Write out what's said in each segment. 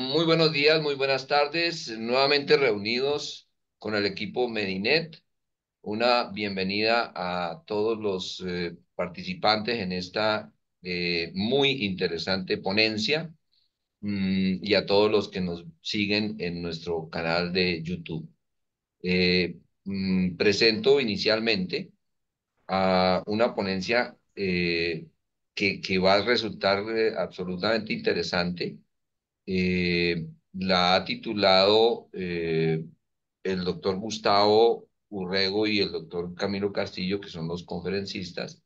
Muy buenos días, muy buenas tardes. Nuevamente reunidos con el equipo Medinet. Una bienvenida a todos los participantes en esta muy interesante ponencia y a todos los que nos siguen en nuestro canal de YouTube. Presento inicialmente a una ponencia que va a resultar absolutamente interesante. La ha titulado el doctor Gustavo Urrego y el doctor Camilo Castillo, que son los conferencistas,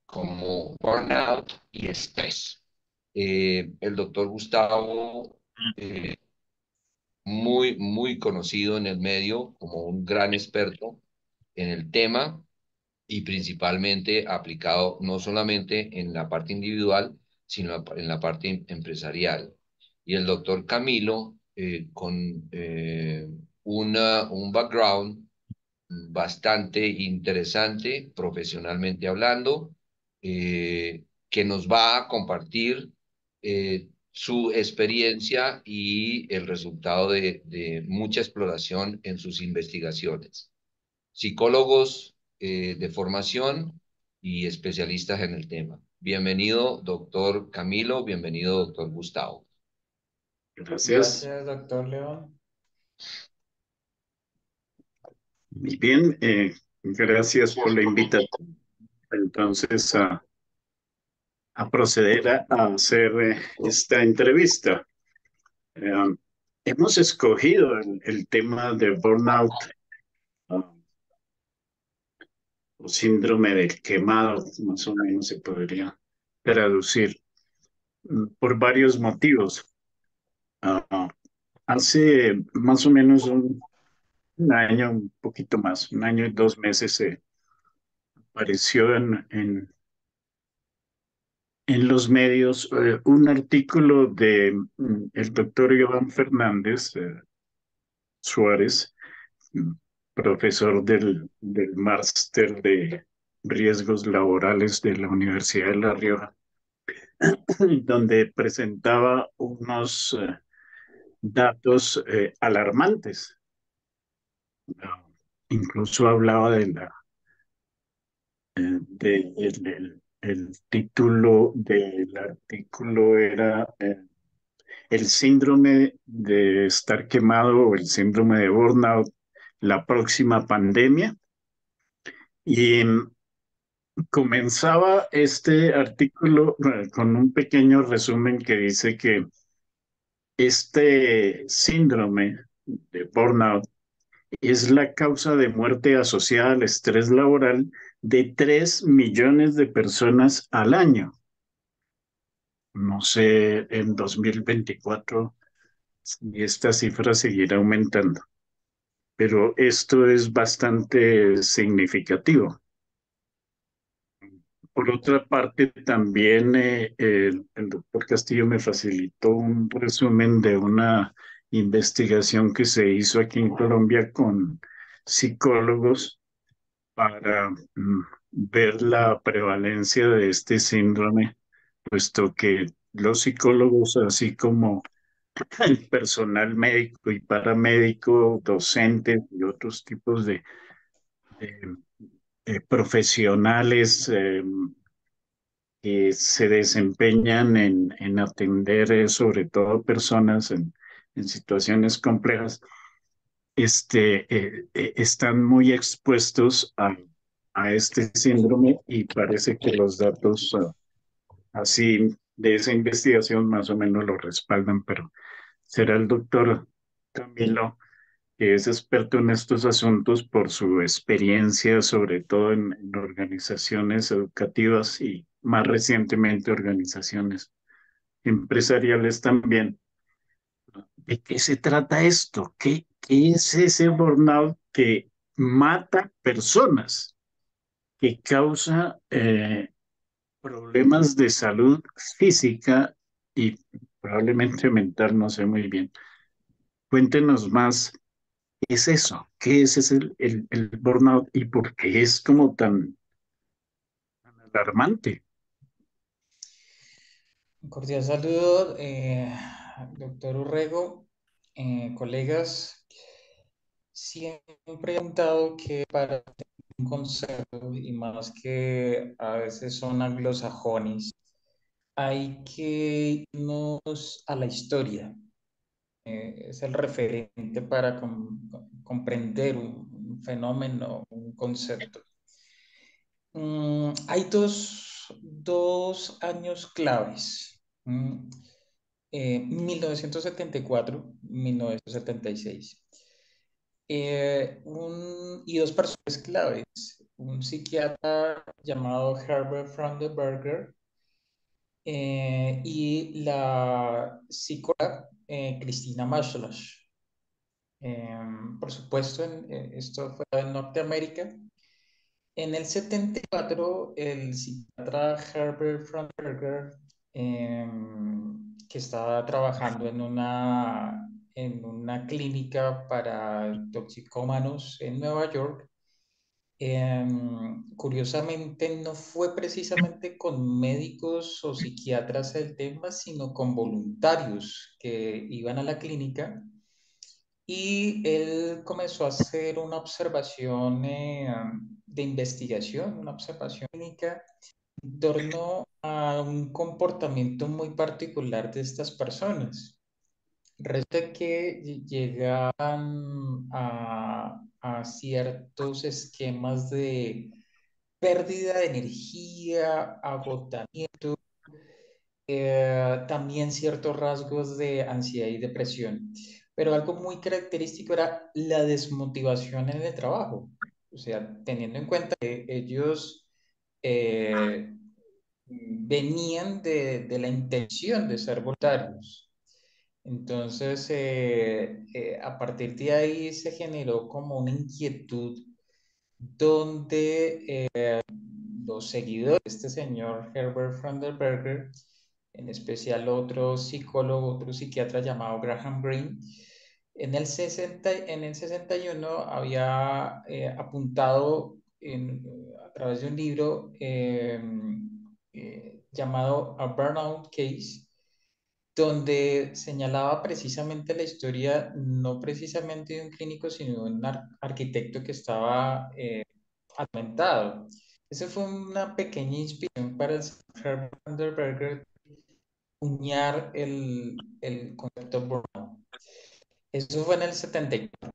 como burnout y estrés. El doctor Gustavo, eh, muy conocido en el medio como un gran experto en el tema y principalmente aplicado no solamente en la parte individual, sino en la parte empresarial. Y el doctor Camilo, con un background bastante interesante, profesionalmente hablando, que nos va a compartir su experiencia y el resultado de mucha exploración en sus investigaciones. Psicólogos de formación y especialistas en el tema. Bienvenido, doctor Camilo, bienvenido, doctor Gustavo. Gracias. Gracias, doctor León. Muy bien, gracias por la invitación. Entonces, a proceder a hacer esta entrevista. Eh, Hemos escogido el tema de burnout ah, o síndrome del quemado, más o menos se podría traducir, por varios motivos. Ah, Hace más o menos un año, un poquito más, un año y 2 meses, apareció en los medios un artículo de el doctor Iván Fernández Suárez, mm, profesor del máster de riesgos laborales de la Universidad de La Rioja, donde presentaba unos datos alarmantes. Ah, Incluso hablaba el título del artículo era el síndrome de estar quemado o el síndrome de burnout, la próxima pandemia. Y comenzaba este artículo con un pequeño resumen que dice que este síndrome de burnout es la causa de muerte asociada al estrés laboral de 3 millones de personas al año. No sé en 2024 si esta cifra seguirá aumentando, pero esto es bastante significativo. Por otra parte, también el doctor Castillo me facilitó un resumen de una investigación que se hizo aquí en Colombia con psicólogos para ver la prevalencia de este síndrome, puesto que los psicólogos, así como el personal médico y paramédico, docentes y otros tipos de, profesionales que se desempeñan en atender sobre todo personas en situaciones complejas, están muy expuestos a este síndrome y parece que los datos así de esa investigación más o menos lo respaldan, pero será el doctor Camilo, que es experto en estos asuntos por su experiencia, sobre todo en organizaciones educativas y más recientemente organizaciones empresariales también. ¿De qué se trata esto? ¿Qué es ese burnout que mata personas, que causa problemas de salud física y probablemente mental? No sé muy bien. Cuéntenos más. ¿Qué es eso? ¿Qué es ese el burnout y por qué es como tan alarmante? Un cordial saludo. Doctor Urrego, colegas, siempre he preguntado que para un concepto, y más que a veces son anglosajones, hay que irnos a la historia. Es el referente para comprender un fenómeno, un concepto. Hay dos años claves. 1974, 1976. Y dos personas claves. Un psiquiatra llamado Herbert Frauenberger y la psicóloga Cristina Maslach. Por supuesto, esto fue en Norteamérica. En el 74, el psiquiatra Herbert Frauenberger, que estaba trabajando en una clínica para toxicómanos en Nueva York, curiosamente no fue precisamente con médicos o psiquiatras el tema, sino con voluntarios que iban a la clínica y él comenzó a hacer una observación de investigación, una observación clínica en torno a un comportamiento muy particular de estas personas. Resulta que llegaban a ciertos esquemas de pérdida de energía, agotamiento, también ciertos rasgos de ansiedad y depresión. Pero algo muy característico era la desmotivación en el trabajo. O sea, teniendo en cuenta que ellos eh, venían de la intención de ser voluntarios. Entonces, a partir de ahí se generó como una inquietud donde los seguidores de este señor Herbert Frauenberger, en especial otro psicólogo, otro psiquiatra llamado Graham Greene, en el 61 había apuntado a través de un libro llamado A Burnout Case, donde señalaba precisamente la historia, no precisamente de un clínico, sino de un arquitecto que estaba atormentado. Esa fue una pequeña inspiración para el señor Vanderberger acuñar el concepto burnout. Eso fue en el 74.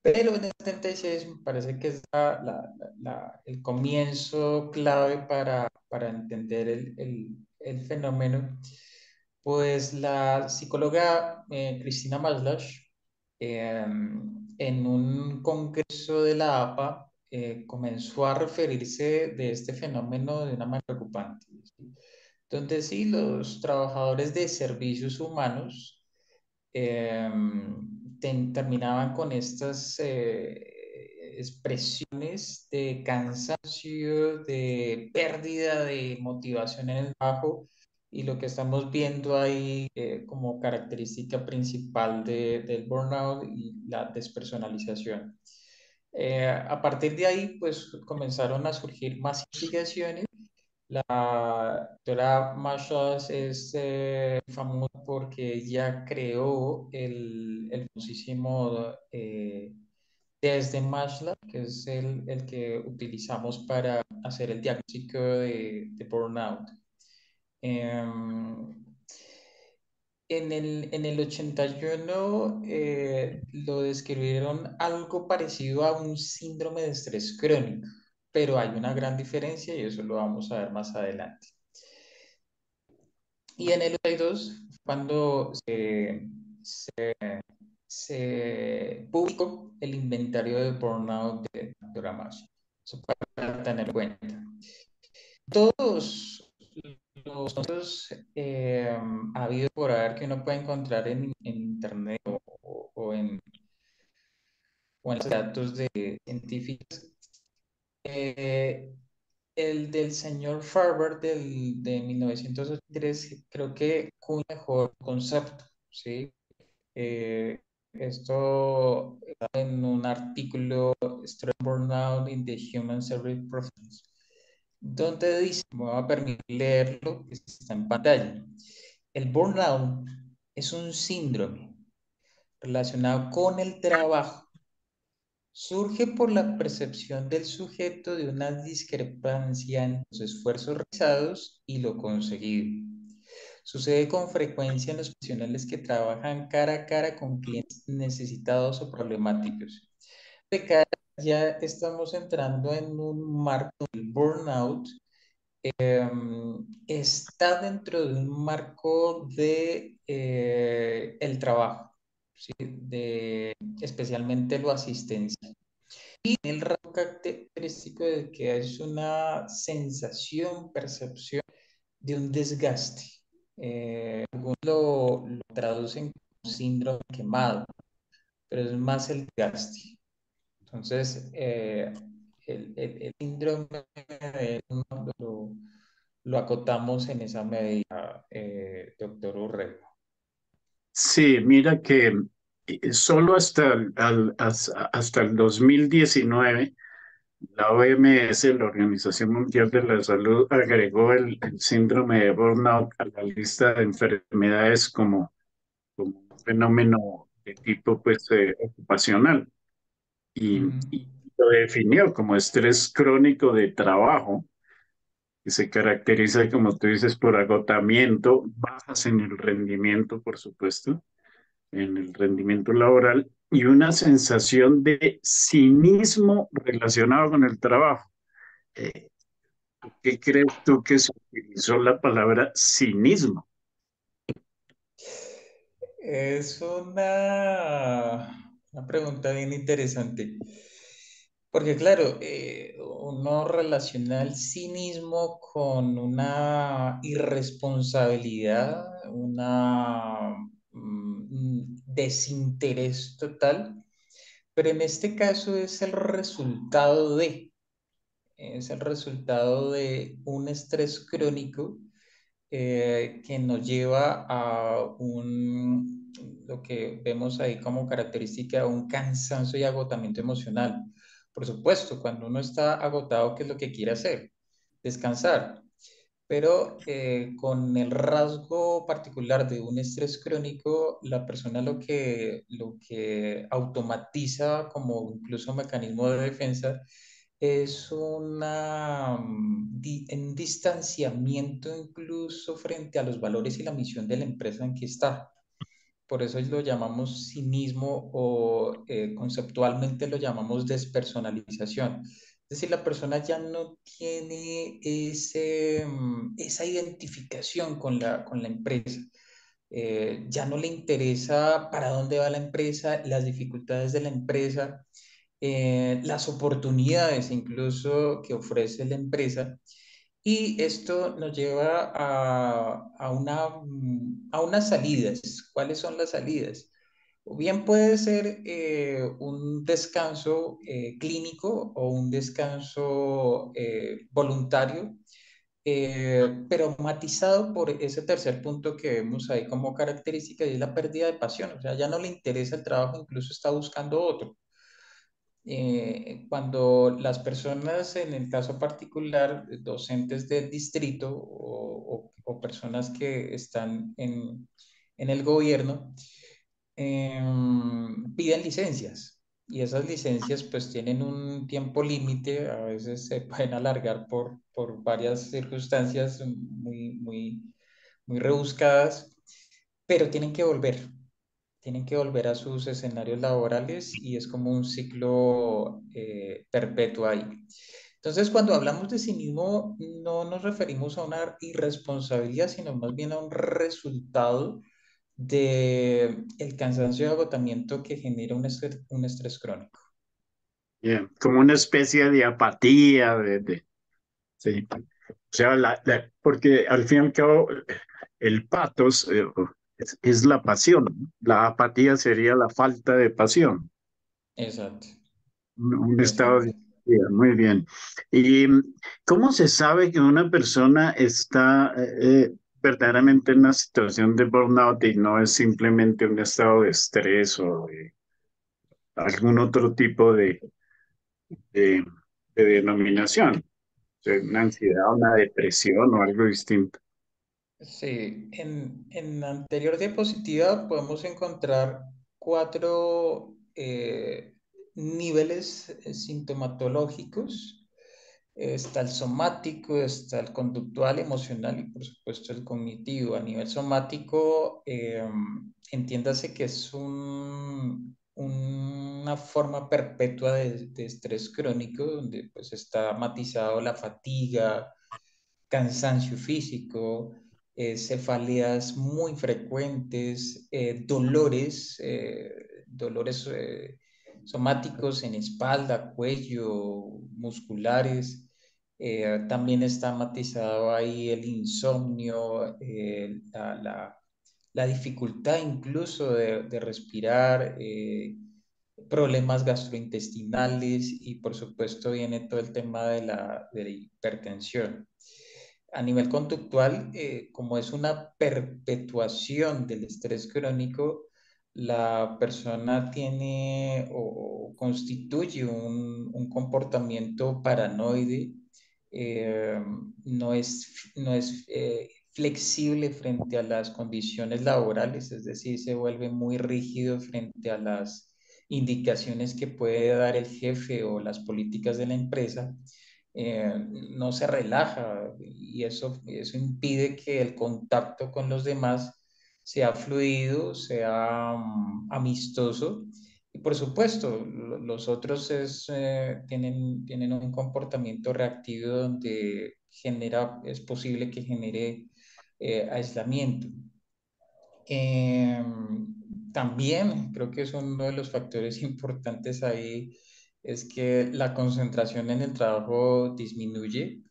Pero en el 76 me parece que es el comienzo clave para entender el fenómeno. Pues la psicóloga Cristina Maslach, eh, en un congreso de la APA, comenzó a referirse de este fenómeno de una manera preocupante, ¿sí? Donde sí, los trabajadores de servicios humanos eh, terminaban con estas expresiones de cansancio, de pérdida de motivación en el trabajo, y lo que estamos viendo ahí como característica principal del burnout y la despersonalización. A partir de ahí, pues comenzaron a surgir más investigaciones. La doctora Marshall es famosa porque ella creó el famosísimo test de Marshall, que es el que utilizamos para hacer el diagnóstico de burnout. Em, en el 81 lo describieron algo parecido a un síndrome de estrés crónico, pero hay una gran diferencia y eso lo vamos a ver más adelante. Y en el 82, cuando se publicó el inventario de burnout de Dr. Amashi. Eso para tener en cuenta. Todos los conceptos habido por haber que uno puede encontrar en internet o en los datos de científicos, eh, el del señor Farber de 1983 creo que fue un mejor concepto, ¿sí? Eh, esto en un artículo Stress Burnout in the Human Service Professions, donde dice, me voy a permitir leerlo, que está en pantalla. El burnout es un síndrome relacionado con el trabajo. Surge por la percepción del sujeto de una discrepancia en los esfuerzos realizados y lo conseguido. Sucede con frecuencia en los profesionales que trabajan cara a cara con clientes necesitados o problemáticos. De cara, ya estamos entrando en un marco del burnout. Está dentro de un marco de el trabajo, ¿sí? Especialmente lo asistencial. Y el rasgo característico de que es una sensación, percepción de un desgaste. Algunos lo traducen como síndrome quemado, pero es más el desgaste. Entonces, el síndrome lo acotamos en esa medida, doctor Urrego. Sí, mira que solo hasta el 2019 la OMS, la Organización Mundial de la Salud, agregó el síndrome de burnout a la lista de enfermedades como un fenómeno de tipo pues, ocupacional Ujú. y lo definió como estrés crónico de trabajo, que se caracteriza, como tú dices, por agotamiento, bajas en el rendimiento, por supuesto, en el rendimiento laboral y una sensación de cinismo relacionado con el trabajo. Eh, ¿Qué crees tú que se utilizó la palabra Es una pregunta bien interesante, porque claro, uno relaciona el cinismo con una irresponsabilidad, una desinterés total, pero en este caso es el resultado de un estrés crónico que nos lleva a lo que vemos ahí como característica, un cansancio y agotamiento emocional. Por supuesto, cuando uno está agotado, ¿qué es lo que quiere hacer? Descansar. Pero con el rasgo particular de un estrés crónico, la persona lo que automatiza como incluso mecanismo de defensa es un distanciamiento incluso frente a los valores y la misión de la empresa en que está. Por eso lo llamamos cinismo o conceptualmente lo llamamos despersonalización. Es decir, la persona ya no tiene esa identificación con la empresa. Ya no le interesa para dónde va la empresa, las dificultades de la empresa, las oportunidades incluso que ofrece la empresa. Y esto nos lleva a unas salidas. ¿Cuáles son las salidas? O bien puede ser un descanso clínico o un descanso voluntario, pero matizado por ese tercer punto que vemos ahí como característica y es la pérdida de pasión. O sea, ya no le interesa el trabajo, incluso está buscando otro. Cuando las personas, en el caso particular, docentes del distrito o personas que están en el gobierno, piden licencias y esas licencias pues tienen un tiempo límite, a veces se pueden alargar por varias circunstancias muy rebuscadas, pero tienen que volver a sus escenarios laborales y es como un ciclo perpetuo ahí. Entonces, cuando hablamos de cinismo, no nos referimos a una irresponsabilidad, sino más bien a un resultado de el cansancio y agotamiento que genera un estrés crónico. Bien, como una especie de apatía, sí. O sea, porque al fin y al cabo el patos es la pasión, ¿no? La apatía sería la falta de pasión, Exacto, un estado de exacto. apatía. Muy bien. ¿Y cómo se sabe que una persona está verdaderamente en una situación de burnout y no es simplemente un estado de estrés o de algún otro tipo de, de denominación? Sea, una ansiedad, una depresión o algo distinto. Sí, en la anterior diapositiva podemos encontrar cuatro niveles sintomatológicos. Está el somático, está el conductual, emocional y por supuesto el cognitivo. A nivel somático, entiéndase que es una forma perpetua de estrés crónico donde pues está matizado la fatiga, cansancio físico, cefaleas muy frecuentes, dolores somáticos en espalda, cuello, musculares. También está matizado ahí el insomnio, la dificultad incluso de respirar, problemas gastrointestinales y por supuesto viene todo el tema de la hipertensión. A nivel conductual, como es una perpetuación del estrés crónico, la persona tiene o constituye un comportamiento paranoide, eh, no es flexible frente a las condiciones laborales, es decir, se vuelve muy rígido frente a las indicaciones que puede dar el jefe o las políticas de la empresa. No se relaja y eso impide que el contacto con los demás sea fluido, sea amistoso. Y por supuesto, los otros tienen un comportamiento reactivo donde es posible que genere aislamiento. Eh, También creo que es uno de los factores importantes ahí, es que la concentración en el trabajo disminuye.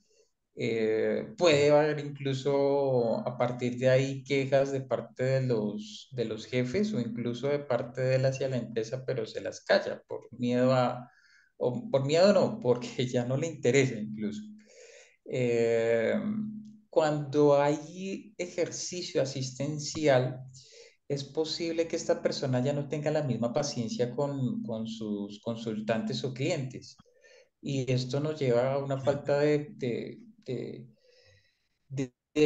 Puede haber incluso a partir de ahí quejas de parte de los jefes o incluso de parte de él hacia la empresa, pero se las calla por miedo o por miedo no, porque ya no le interesa incluso. Eh, Cuando hay ejercicio asistencial, es posible que esta persona ya no tenga la misma paciencia con sus consultantes o clientes. Y esto nos lleva a una falta de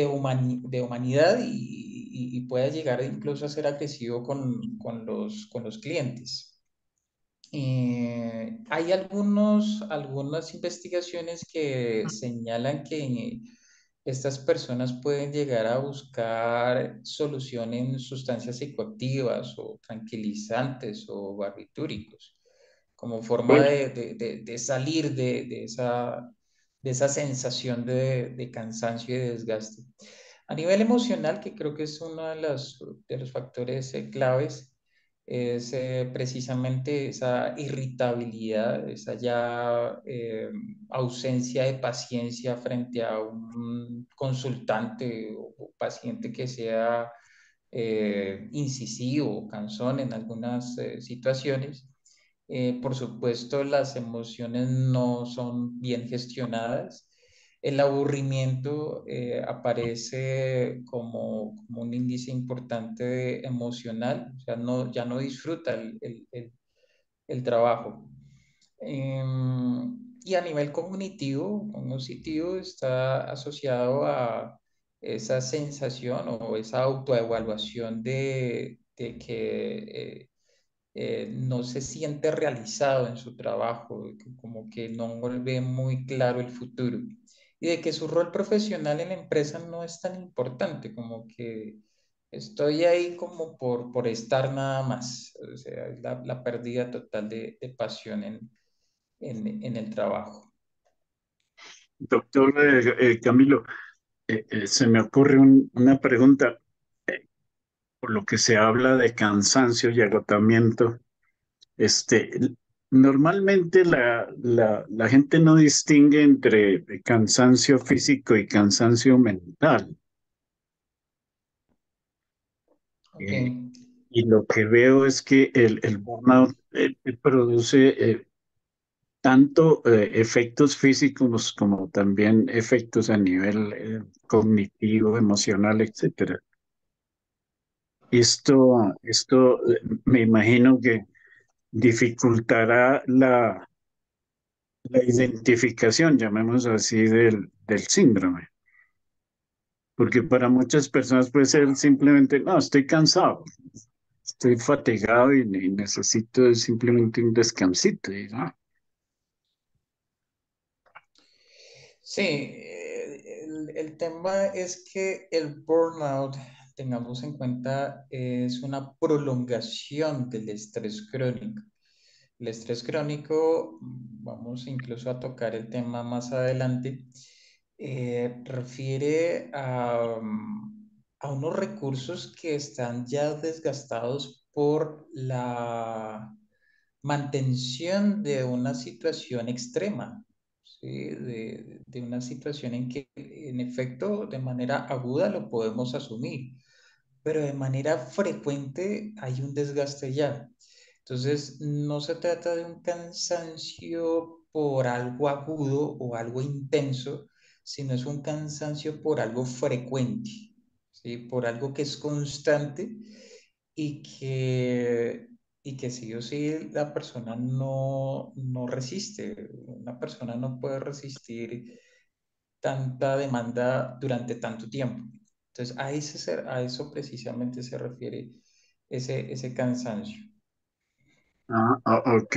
humanidad y puede llegar incluso a ser agresivo con los clientes. Hay algunas investigaciones que señalan que estas personas pueden llegar a buscar solución en sustancias psicoactivas o tranquilizantes o barbitúricos, como forma Bueno, de salir de esa sensación de cansancio y de desgaste. A nivel emocional, que creo que es uno de los factores claves, es precisamente esa irritabilidad, esa ya ausencia de paciencia frente a un consultante o paciente que sea incisivo, cansón en algunas situaciones. Por supuesto, las emociones no son bien gestionadas. El aburrimiento aparece como un índice importante emocional, o sea, ya no disfruta el trabajo. Y a nivel cognitivo está asociado a esa sensación o esa autoevaluación de que no se siente realizado en su trabajo, de que como que no ve muy claro el futuro y de que su rol profesional en la empresa no es tan importante, como que estoy ahí como por estar nada más, o sea, la pérdida total de pasión en el trabajo. doctor Camilo, se me ocurre una pregunta. Por lo que se habla de cansancio y agotamiento, este, normalmente la gente no distingue entre cansancio físico y cansancio mental. Ok, Eh, y lo que veo es que el burnout produce tanto efectos físicos como también efectos a nivel cognitivo, emocional, etcétera. Esto me imagino que dificultará la identificación, llamemos así, del síndrome. porque para muchas personas puede ser simplemente, no, estoy cansado, estoy fatigado y necesito simplemente un descansito. Y, ¿no? Sí, el tema es que el burnout, tengamos en cuenta, es una prolongación del estrés crónico. El estrés crónico, vamos incluso a tocar el tema más adelante, refiere a unos recursos que están ya desgastados por la mantención de una situación extrema, ¿sí? De una situación en que, en efecto, de manera aguda lo podemos asumir, pero de manera frecuente hay un desgaste ya. Entonces, no se trata de un cansancio por algo agudo o algo intenso, sino es un cansancio por algo frecuente, ¿sí? Por algo que es constante y que sí o sí la persona no resiste. Una persona no puede resistir tanta demanda durante tanto tiempo. Entonces, a eso precisamente se refiere ese cansancio. Ok.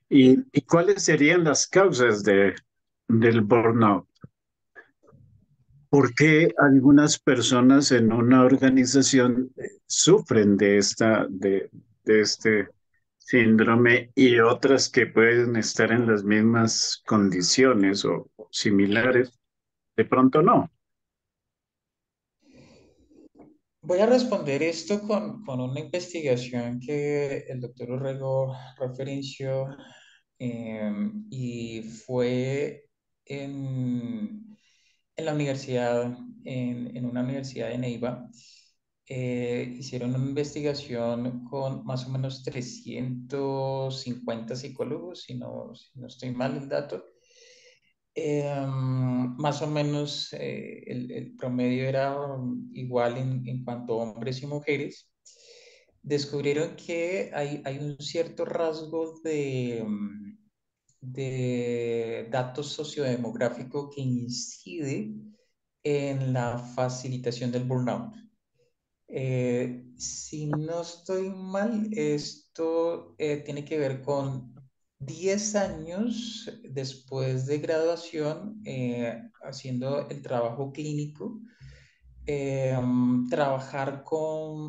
Y cuáles serían las causas del burnout? ¿Por qué algunas personas en una organización sufren de este síndrome y otras que pueden estar en las mismas condiciones o similares, de pronto no? Voy a responder esto con una investigación que el doctor Urrego referenció, y fue en la universidad, en una universidad de Neiva. Hicieron una investigación con más o menos 350 psicólogos, si no estoy mal el dato. Más o menos el promedio era igual en cuanto a hombres y mujeres. Descubrieron que hay un cierto rasgo de datos sociodemográfico que incide en la facilitación del burnout. Si no estoy mal, esto tiene que ver con 10 años después de graduación, haciendo el trabajo clínico, trabajar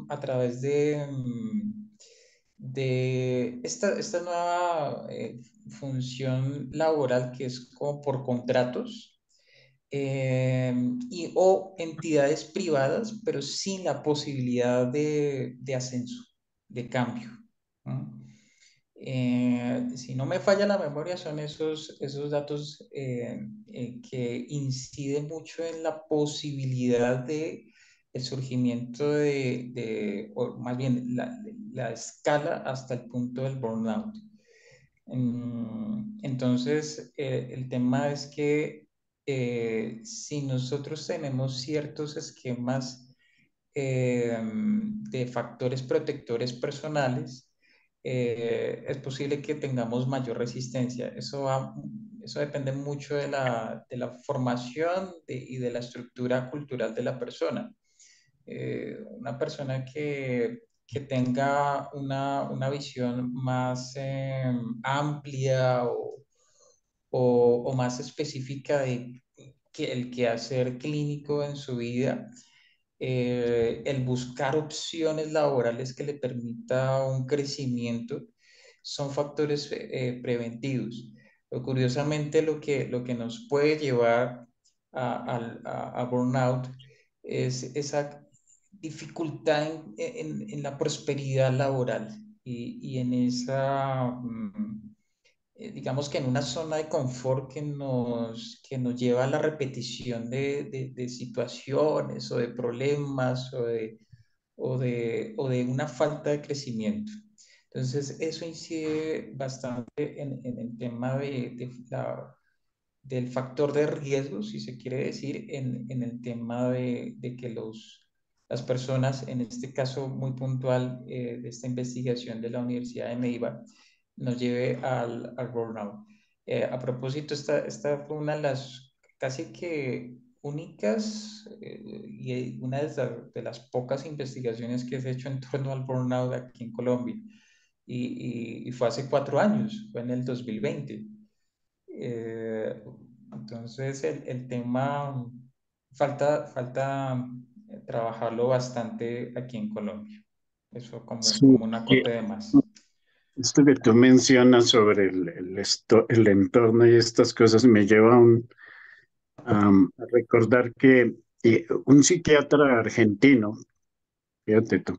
a través de esta nueva función laboral que es como por contratos, o entidades privadas, pero sin la posibilidad de ascenso, de cambio, ¿no? Si no me falla la memoria, son esos datos que inciden mucho en la posibilidad de el surgimiento o más bien la escala hasta el punto del burnout. Entonces, el tema es que si nosotros tenemos ciertos esquemas de factores protectores personales, es posible que tengamos mayor resistencia. Eso depende mucho de la formación y de la estructura cultural de la persona. Una persona que tenga una visión más amplia o más específica de que el quehacer clínico en su vida, el buscar opciones laborales que le permita un crecimiento, son factores preventivos. Curiosamente, lo que nos puede llevar a burnout es esa dificultad en la prosperidad laboral y en esa, digamos que en una zona de confort que nos lleva a la repetición de situaciones o de problemas o de una falta de crecimiento. Entonces, eso incide bastante en el tema del factor de riesgo, si se quiere decir, en el tema de que las personas, en este caso muy puntual de esta investigación de la Universidad de Neiva, nos lleve al burnout. A propósito, esta fue una de las casi que únicas y una de las pocas investigaciones que se ha hecho en torno al burnout aquí en Colombia. Y fue hace 4 años, fue en el 2020. Eh, entonces el tema falta trabajarlo bastante aquí en Colombia. Eso Sí, como un acote de más. esto que tú mencionas sobre el entorno y estas cosas me lleva a recordar que un psiquiatra argentino, fíjate tú,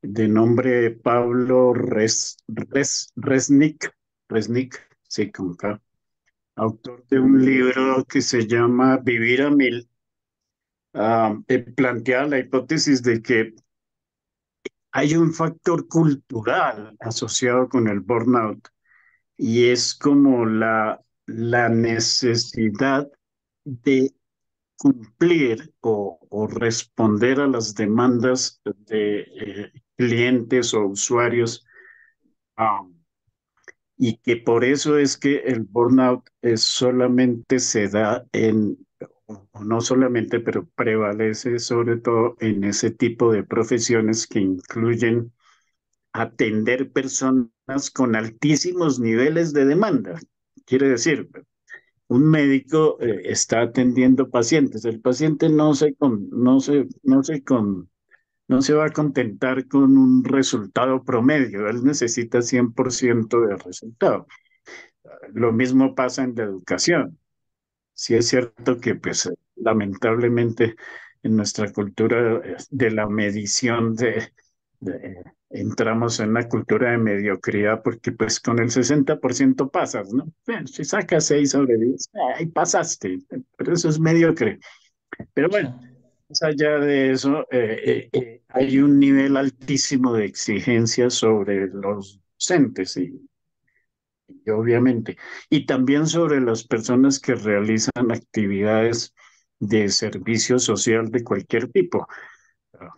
de nombre Pablo Resnick, sí, con K, autor de un libro que se llama Vivir a Mil, plantea la hipótesis de que hay un factor cultural asociado con el burnout y es como la necesidad de cumplir o responder a las demandas de clientes o usuarios, ah, y que por eso es que el burnout solamente se da o no solamente, pero prevalece sobre todo en ese tipo de profesiones que incluyen atender personas con altísimos niveles de demanda. Quiere decir, un médico está atendiendo pacientes. El paciente no se va a contentar con un resultado promedio. Él necesita 100% de resultado. Lo mismo pasa en la educación. Sí es cierto que, pues, lamentablemente, en nuestra cultura de la medición entramos en una cultura de mediocridad porque, pues, con el 60% pasas, ¿no? Si sacas 6 sobre 10, ahí pasaste, pero eso es mediocre. Pero Sí. bueno, más allá de eso, hay un nivel altísimo de exigencia sobre los docentes y obviamente, y también sobre las personas que realizan actividades de servicio social de cualquier tipo. Ah,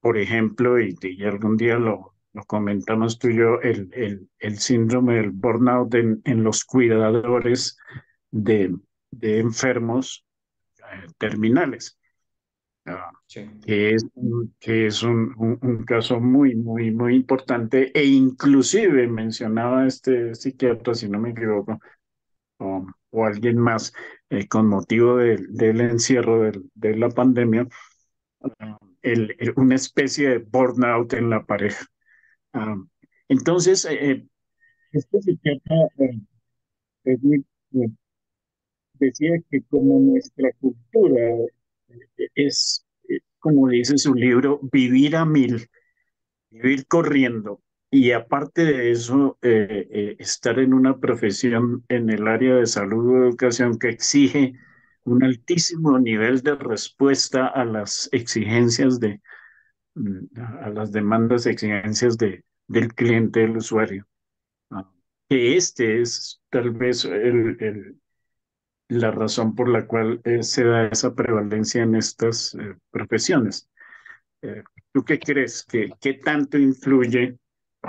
Por ejemplo, y algún día lo comentamos tú y yo, el síndrome del burnout en los cuidadores de, de enfermos terminales. Ah, Sí. que es un caso muy, muy, muy importante e inclusive mencionaba este psiquiatra, si no me equivoco, o alguien más, con motivo del encierro de la pandemia, una especie de burnout en la pareja. Ah, entonces, este psiquiatra Edwin, decía que como nuestra cultura es, como dice su libro, vivir a mil, vivir corriendo. Y aparte de eso, estar en una profesión en el área de salud o educación que exige un altísimo nivel de respuesta a las exigencias a las demandas, exigencias del cliente, del usuario. Ah, Que este es tal vez la razón por la cual se da esa prevalencia en estas profesiones. Eh, ¿Tú qué crees? ¿Qué tanto influye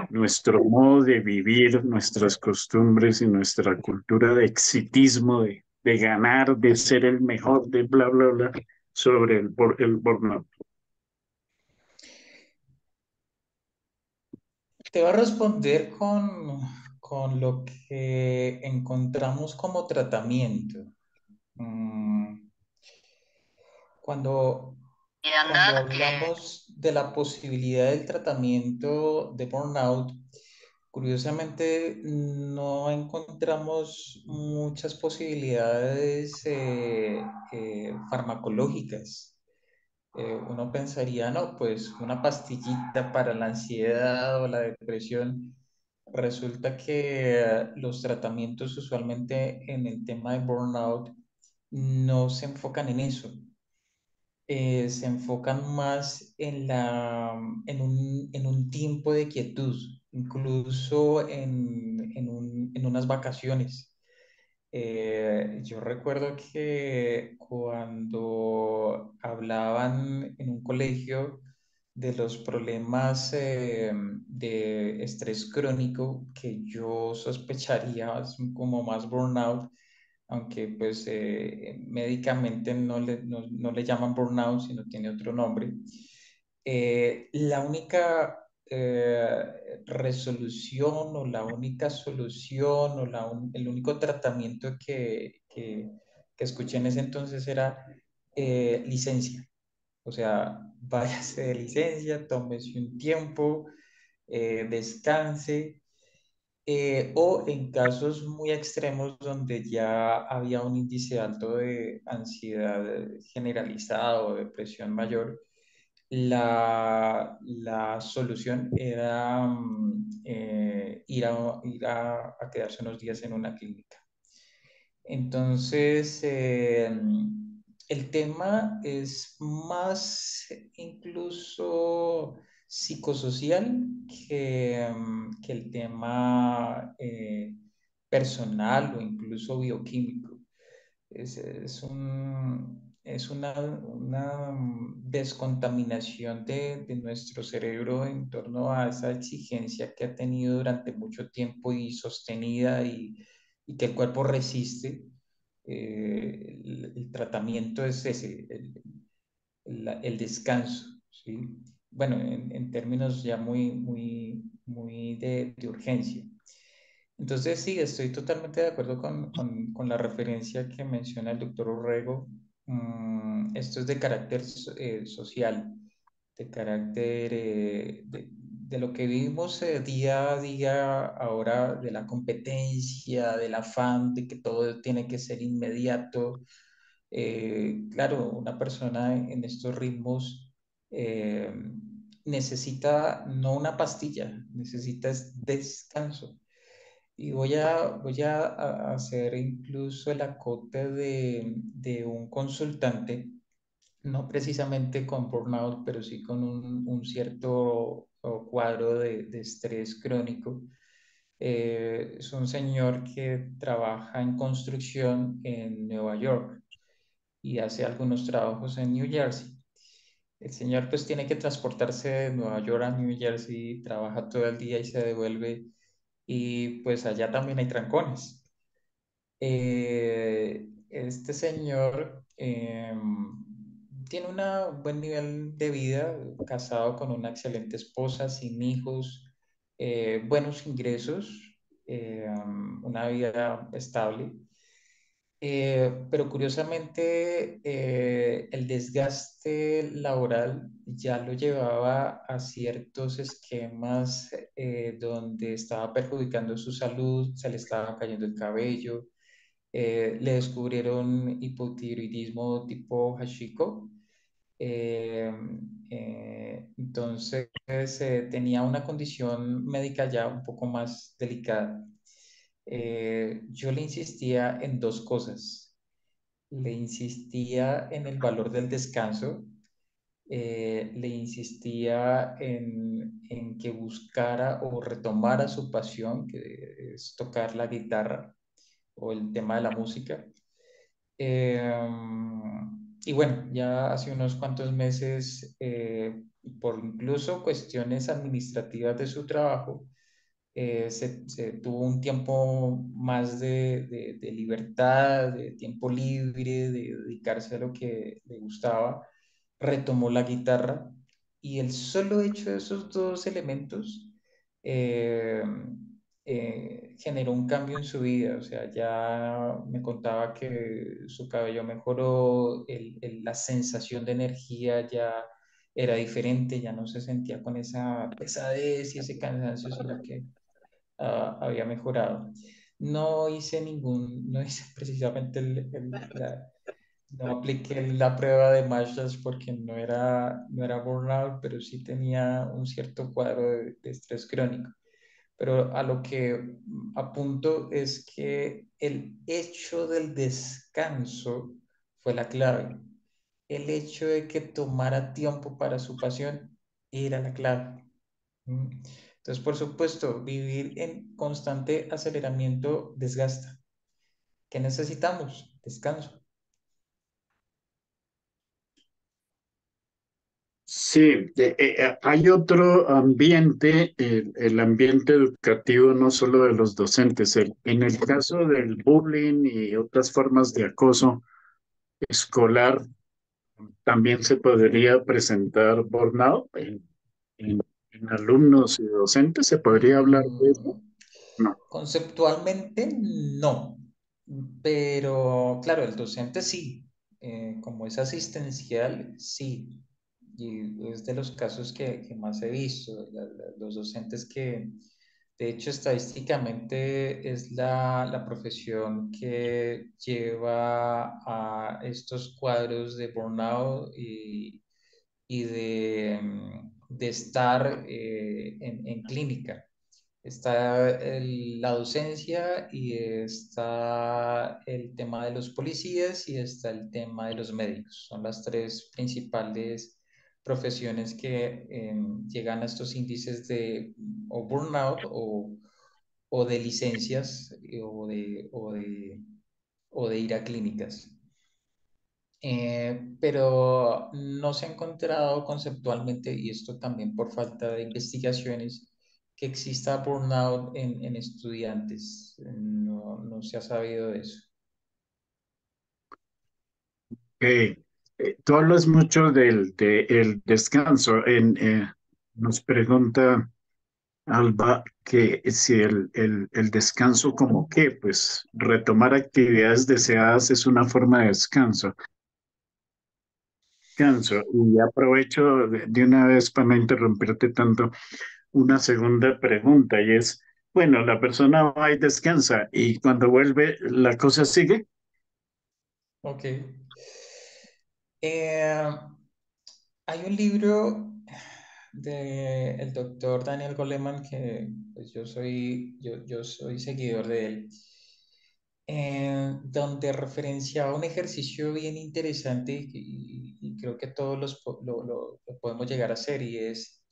nuestro modo de vivir, nuestras costumbres y nuestra cultura de exitismo, de ganar, de ser el mejor, de bla, bla, bla, sobre el burnout? Te voy a responder con lo que encontramos como tratamiento. Mm, Cuando, cuando hablamos de la posibilidad del tratamiento de burnout, curiosamente no encontramos muchas posibilidades farmacológicas. Uno pensaría, no, pues una pastillita para la ansiedad o la depresión. Resulta que los tratamientos usualmente en el tema de burnout no se enfocan en eso. Se enfocan más en un tiempo de quietud, incluso en unas vacaciones. Yo recuerdo que cuando hablaban en un colegio de los problemas de estrés crónico, que yo sospecharía como más burnout, aunque pues médicamente no le llaman burnout, sino tiene otro nombre. La única resolución o la única solución o el único tratamiento que escuché en ese entonces era licencia. O sea, váyase de licencia, tómese un tiempo, descanse, o en casos muy extremos donde ya había un índice alto de ansiedad generalizada o depresión mayor, la solución era ir a quedarse unos días en una clínica. Entonces, el tema es más incluso psicosocial que el tema personal o incluso bioquímico. Es una descontaminación de nuestro cerebro en torno a esa exigencia que ha tenido durante mucho tiempo y sostenida y que el cuerpo resiste. El tratamiento es ese, el descanso, ¿sí? Bueno, en términos ya muy de urgencia. Entonces, sí, estoy totalmente de acuerdo con la referencia que menciona el doctor Urrego. Esto es de carácter social, de carácter de lo que vivimos día a día ahora, de la competencia, del afán, de que todo tiene que ser inmediato. Claro, una persona en estos ritmos eh, necesita no una pastilla, necesita descanso. Y voy a hacer incluso el acote de un consultante, no precisamente con burnout, pero sí con un cierto cuadro de estrés crónico. Es un señor que trabaja en construcción en Nueva York y hace algunos trabajos en New Jersey. El señor pues tiene que transportarse de Nueva York a New Jersey, trabaja todo el día y se devuelve y pues allá también hay trancones. Este señor tiene un buen nivel de vida, casado con una excelente esposa, sin hijos, buenos ingresos, una vida estable. Pero curiosamente, el desgaste laboral ya lo llevaba a ciertos esquemas donde estaba perjudicando su salud, se le estaba cayendo el cabello, le descubrieron hipotiroidismo tipo Hashiko. eh, entonces tenía una condición médica ya un poco más delicada. Yo le insistía en dos cosas. Le insistía en el valor del descanso, le insistía en que buscara o retomara su pasión, que es tocar la guitarra o el tema de la música. Eh, y bueno, ya hace unos cuantos meses, por incluso cuestiones administrativas de su trabajo, se tuvo un tiempo más de libertad, de tiempo libre, de dedicarse a lo que le gustaba, retomó la guitarra y el solo hecho de esos dos elementos eh, generó un cambio en su vida. O sea, ya me contaba que su cabello mejoró, la sensación de energía ya era diferente, ya no se sentía con esa pesadez y ese cansancio, sino que había mejorado. No hice precisamente no apliqué la prueba de Marshall porque no era burnout, pero sí tenía un cierto cuadro de estrés crónico. Pero a lo que apunto es que el hecho del descanso fue la clave. El hecho de que tomara tiempo para su pasión era la clave. ¿Mm? Entonces, por supuesto, vivir en constante aceleramiento desgasta. ¿Qué necesitamos? Descanso. Sí, hay otro ambiente, el ambiente educativo no solo de los docentes. En el caso del bullying y otras formas de acoso escolar, también se podría presentar burnout en alumnos y docentes. ¿Se podría hablar de eso? Mm, No. conceptualmente no, pero claro, el docente sí, como es asistencial, sí, y es de los casos que más he visto, los docentes que, de hecho, estadísticamente es la profesión que lleva a estos cuadros de burnout y de estar en clínica. Está la docencia y está el tema de los policías y está el tema de los médicos. Son las tres principales profesiones que llegan a estos índices de o burnout o de licencias o de ir a clínicas. Pero no se ha encontrado conceptualmente, y esto también por falta de investigaciones, que exista burnout en estudiantes. No, no se ha sabido de eso. Tú hablas mucho el descanso. Nos pregunta Alba que si el descanso como qué, pues retomar actividades deseadas es una forma de descanso. Descanso. Y aprovecho de una vez para no interrumpirte tanto una segunda pregunta y es, bueno, la persona va y descansa y cuando vuelve la cosa sigue. Ok. Eh, Hay un libro del doctor Daniel Goleman que pues, yo soy seguidor de él, donde referenciaba un ejercicio bien interesante y creo que todos lo podemos llegar a hacer y es,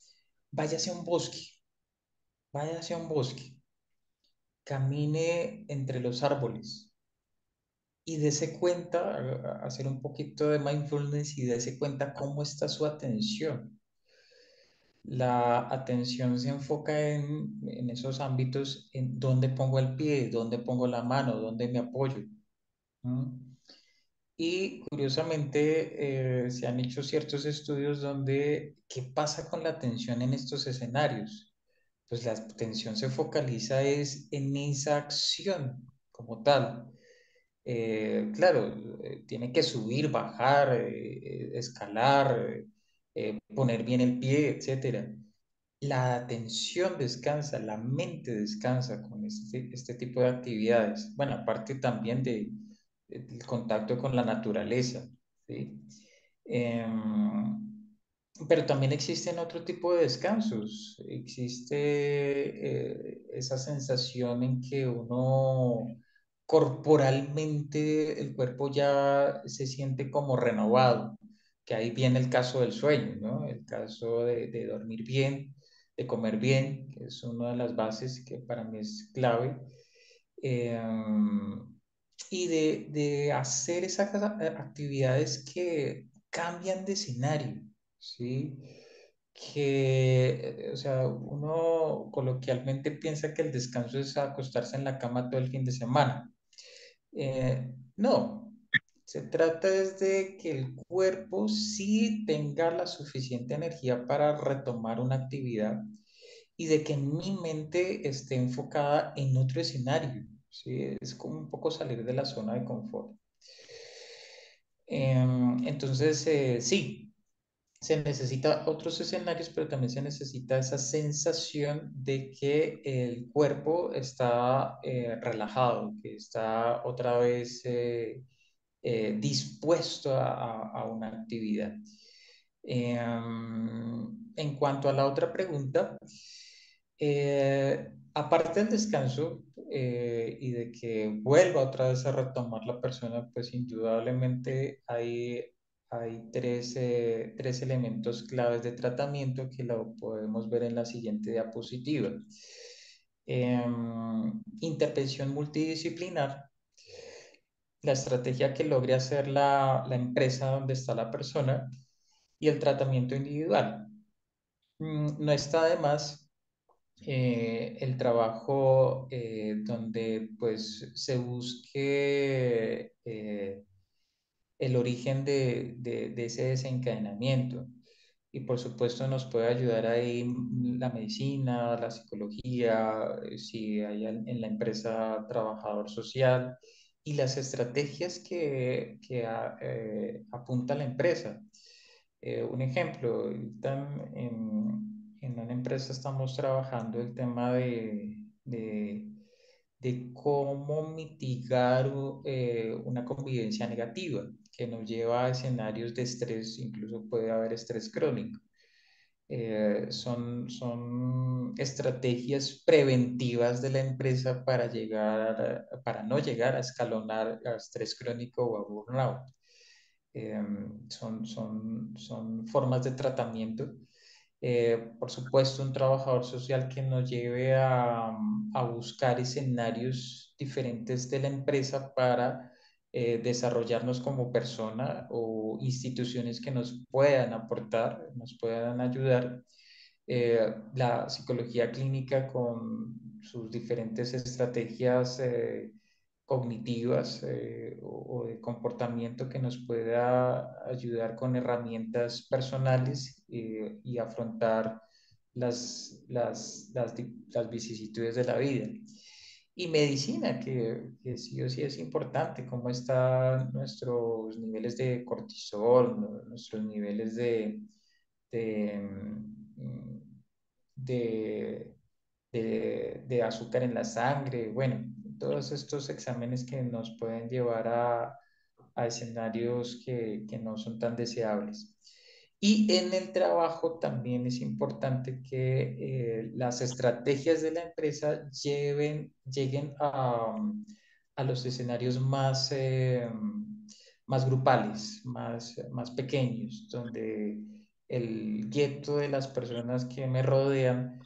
váyase a un bosque, váyase a un bosque, camine entre los árboles y dése cuenta, hacer un poquito de mindfulness y dése cuenta cómo está su atención. La atención se enfoca en esos ámbitos, en dónde pongo el pie, dónde pongo la mano, dónde me apoyo. ¿M? Y curiosamente se han hecho ciertos estudios donde, ¿qué pasa con la atención en estos escenarios? Pues la atención se focaliza es en esa acción como tal. Claro, tiene que subir, bajar, escalar, poner bien el pie, etcétera. La atención descansa, la mente descansa con este tipo de actividades. Bueno, aparte también del contacto con la naturaleza, ¿sí? Pero también existen otro tipo de descansos. Existe esa sensación en que uno corporalmente, el cuerpo ya se siente como renovado, que ahí viene el caso del sueño, ¿no? El caso de dormir bien, de comer bien, que es una de las bases que para mí es clave, eh, y de hacer esas actividades que cambian de escenario, ¿sí? Que, o sea, uno coloquialmente piensa que el descanso es acostarse en la cama todo el fin de semana. No, se trata es de que el cuerpo sí tenga la suficiente energía para retomar una actividad y de que mi mente esté enfocada en otro escenario. ¿Sí? Es como un poco salir de la zona de confort. Entonces, sí, se necesita otros escenarios, pero también se necesita esa sensación de que el cuerpo está relajado, que está otra vez dispuesto a una actividad. En cuanto a la otra pregunta, aparte del descanso y de que vuelva otra vez a retomar la persona, pues indudablemente hay tres elementos claves de tratamiento que lo podemos ver en la siguiente diapositiva. Intervención multidisciplinar, la estrategia que logre hacer la empresa donde está la persona y el tratamiento individual. No está de más el trabajo donde pues se busque el origen de ese desencadenamiento. Y por supuesto nos puede ayudar ahí la medicina, la psicología, si hay en la empresa trabajador social y las estrategias que apunta la empresa. Un ejemplo, en una empresa estamos trabajando el tema de cómo mitigar una convivencia negativa que nos lleva a escenarios de estrés, incluso puede haber estrés crónico. Son estrategias preventivas de la empresa para no llegar a escalonar a estrés crónico o a burnout. Son formas de tratamiento. Por supuesto, un trabajador social que nos lleve a buscar escenarios diferentes de la empresa para desarrollarnos como persona o instituciones que nos puedan aportar, nos puedan ayudar. La psicología clínica con sus diferentes estrategias cognitivas o de comportamiento que nos pueda ayudar con herramientas personales y afrontar las vicisitudes de la vida. Y medicina, que sí o sí es importante, cómo están nuestros niveles de cortisol, nuestros niveles de, mm, de, de azúcar en la sangre, bueno, todos estos exámenes que nos pueden llevar a escenarios que no son tan deseables. Y en el trabajo también es importante que las estrategias de la empresa lleguen a los escenarios más grupales, más pequeños, donde el gueto de las personas que me rodean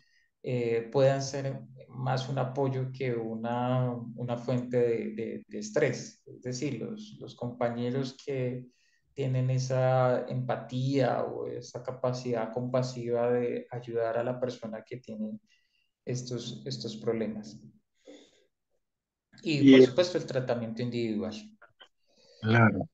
puedan ser más un apoyo que una fuente de estrés. Es decir, los compañeros que tienen esa empatía o esa capacidad compasiva de ayudar a la persona que tiene estos problemas. Y por Y supuesto el tratamiento individual. claro.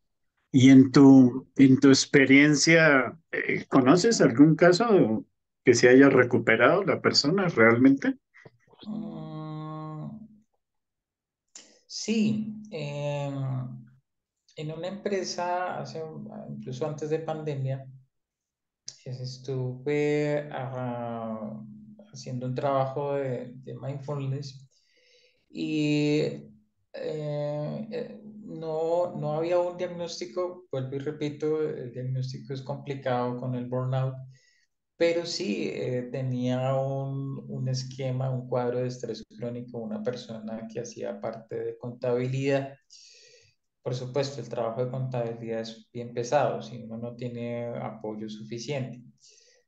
Y en tu experiencia, ¿conoces algún caso que se haya recuperado la persona realmente? Mm, sí, en una empresa, incluso antes de pandemia, estuve haciendo un trabajo de mindfulness y no había un diagnóstico, vuelvo y repito, el diagnóstico es complicado con el burnout, pero sí tenía un esquema, un cuadro de estrés crónico, una persona que hacía parte de contabilidad. Por supuesto, el trabajo de contabilidad es bien pesado si uno no tiene apoyo suficiente.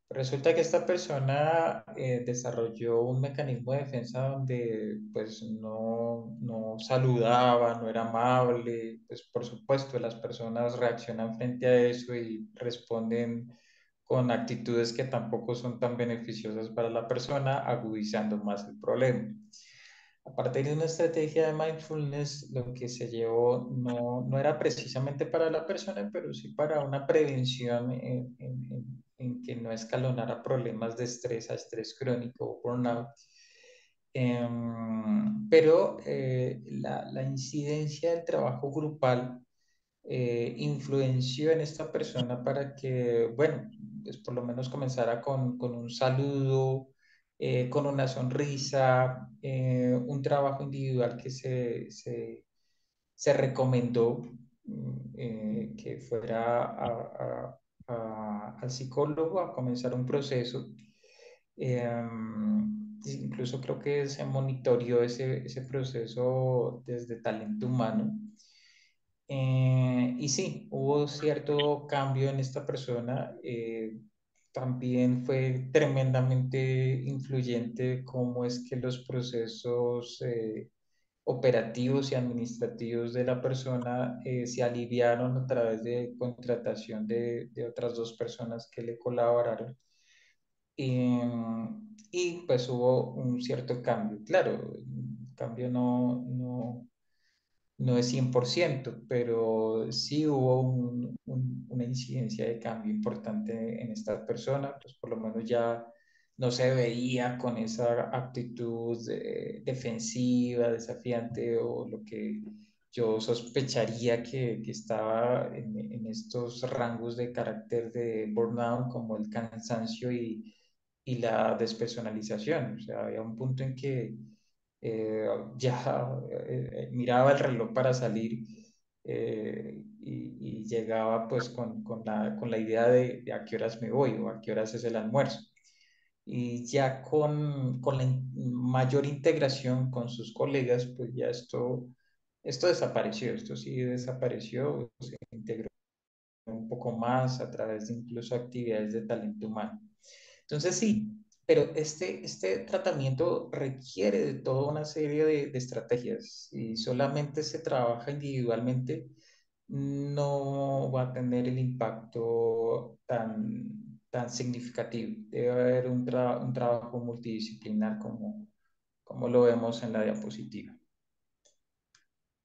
Resulta que esta persona desarrolló un mecanismo de defensa donde pues no saludaba, no era amable. Pues por supuesto las personas reaccionan frente a eso y responden con actitudes que tampoco son tan beneficiosas para la persona, agudizando más el problema. A partir de una estrategia de mindfulness, lo que se llevó no era precisamente para la persona, pero sí para una prevención en que no escalonara problemas de estrés a estrés crónico o burnout. Pero la incidencia del trabajo grupal influenció en esta persona para que, bueno, pues por lo menos comenzara con un saludo, con una sonrisa, un trabajo individual que se recomendó que fuera al psicólogo a comenzar un proceso. Incluso creo que se monitoreó ese proceso desde talento humano. Y sí, hubo cierto cambio en esta persona. También fue tremendamente influyente cómo es que los procesos operativos y administrativos de la persona se aliviaron a través de contratación de otras dos personas que le colaboraron. Y, y pues hubo un cierto cambio. Claro, el cambio no es 100%, pero sí hubo una incidencia de cambio importante en esta persona, pues por lo menos ya no se veía con esa actitud defensiva, desafiante o lo que yo sospecharía que estaba en estos rangos de carácter de burnout, como el cansancio y la despersonalización. O sea, había un punto en que ya miraba el reloj para salir y llegaba pues con la idea de a qué horas me voy o a qué horas es el almuerzo. Y ya con la mayor integración con sus colegas, pues ya esto desapareció, esto sí desapareció, se integró un poco más a través de incluso actividades de talento humano. Entonces sí, pero este tratamiento requiere de toda una serie de estrategias y solamente se trabaja individualmente, no va a tener el impacto tan significativo. Debe haber un trabajo multidisciplinar como lo vemos en la diapositiva.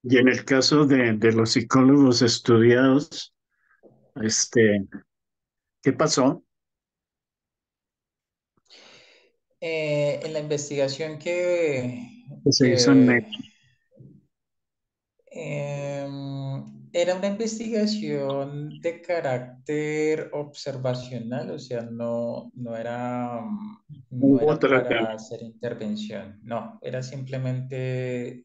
Y en el caso de los psicólogos estudiados, este, ¿qué pasó? En la investigación que, ¿Qué se hizo en que México? Era una investigación de carácter observacional, o sea, no Hubo era trata. para hacer intervención, no, era simplemente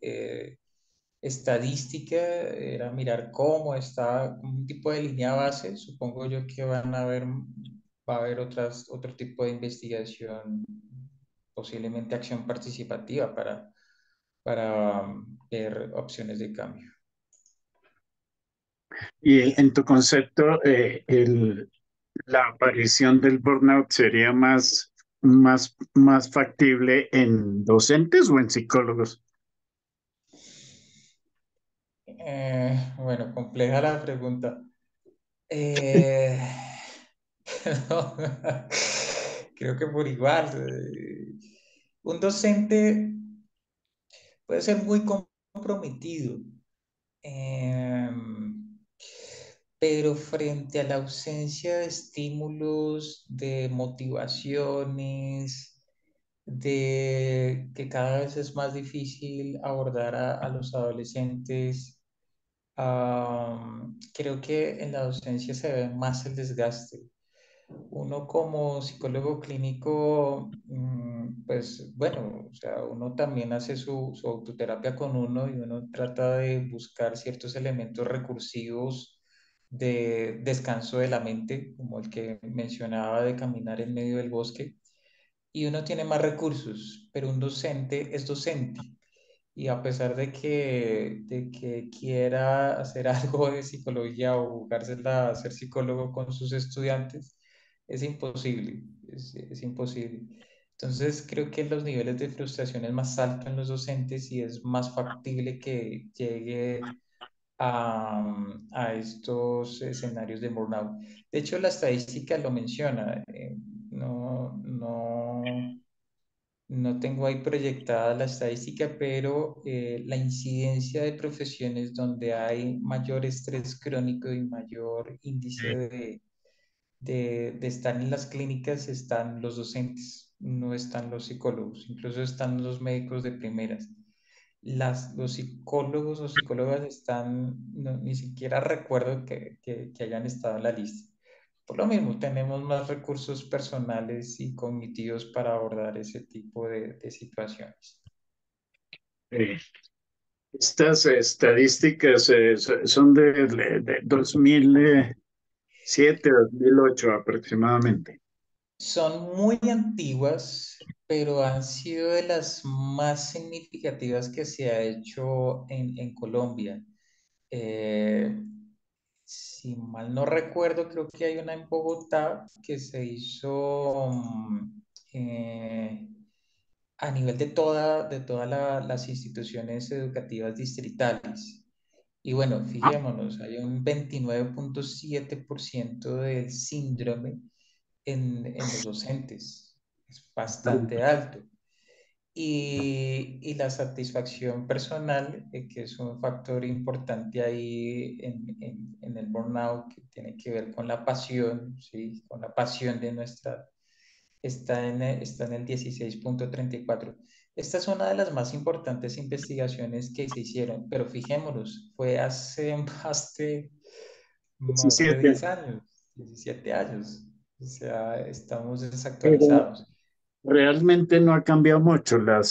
estadística, era mirar cómo está un tipo de línea base. Supongo yo que va a haber otro tipo de investigación, posiblemente acción participativa para ver opciones de cambio. Y en tu concepto, la aparición del burnout sería más factible en docentes o en psicólogos. Bueno, compleja la pregunta. Eh, no, creo que por igual. Un docente puede ser muy comprometido, pero frente a la ausencia de estímulos, de motivaciones, de que cada vez es más difícil abordar a los adolescentes. Creo que en la docencia se ve más el desgaste. Uno como psicólogo clínico, pues bueno, o sea, uno también hace su autoterapia con uno y uno trata de buscar ciertos elementos recursivos de descanso de la mente, como el que mencionaba de caminar en medio del bosque, y uno tiene más recursos, pero un docente es docente. Y a pesar de que quiera hacer algo de psicología o jugársela a ser psicólogo con sus estudiantes, es imposible, es imposible. Entonces creo que los niveles de frustración es más alto en los docentes y es más factible que llegue a estos escenarios de burnout. De hecho, la estadística lo menciona. No tengo ahí proyectada la estadística, pero la incidencia de profesiones donde hay mayor estrés crónico y mayor índice de estar en las clínicas están los docentes, no están los psicólogos, incluso están los médicos de primeras. Los psicólogos o psicólogas están, ni siquiera recuerdo que hayan estado en la lista. Por lo mismo, tenemos más recursos personales y cognitivos para abordar ese tipo de situaciones. Eh, Estas estadísticas son de 2007, 2008 aproximadamente. Son muy antiguas, pero han sido de las más significativas que se ha hecho en Colombia. Eh, si mal no recuerdo, creo que hay una en Bogotá que se hizo eh, a nivel de todas las instituciones educativas distritales. Y bueno, Ah, fijémonos, hay un 29,7% del síndrome en los docentes. Es bastante alto. Y la satisfacción personal, que es un factor importante ahí en el burnout, que tiene que ver con la pasión, ¿sí? Con la pasión de nuestra, está en el 16,34. Esta es una de las más importantes investigaciones que se hicieron, pero fijémonos, fue hace más de 17. 10 años, 17 años. O sea, estamos Pero desactualizados. realmente no ha cambiado mucho. La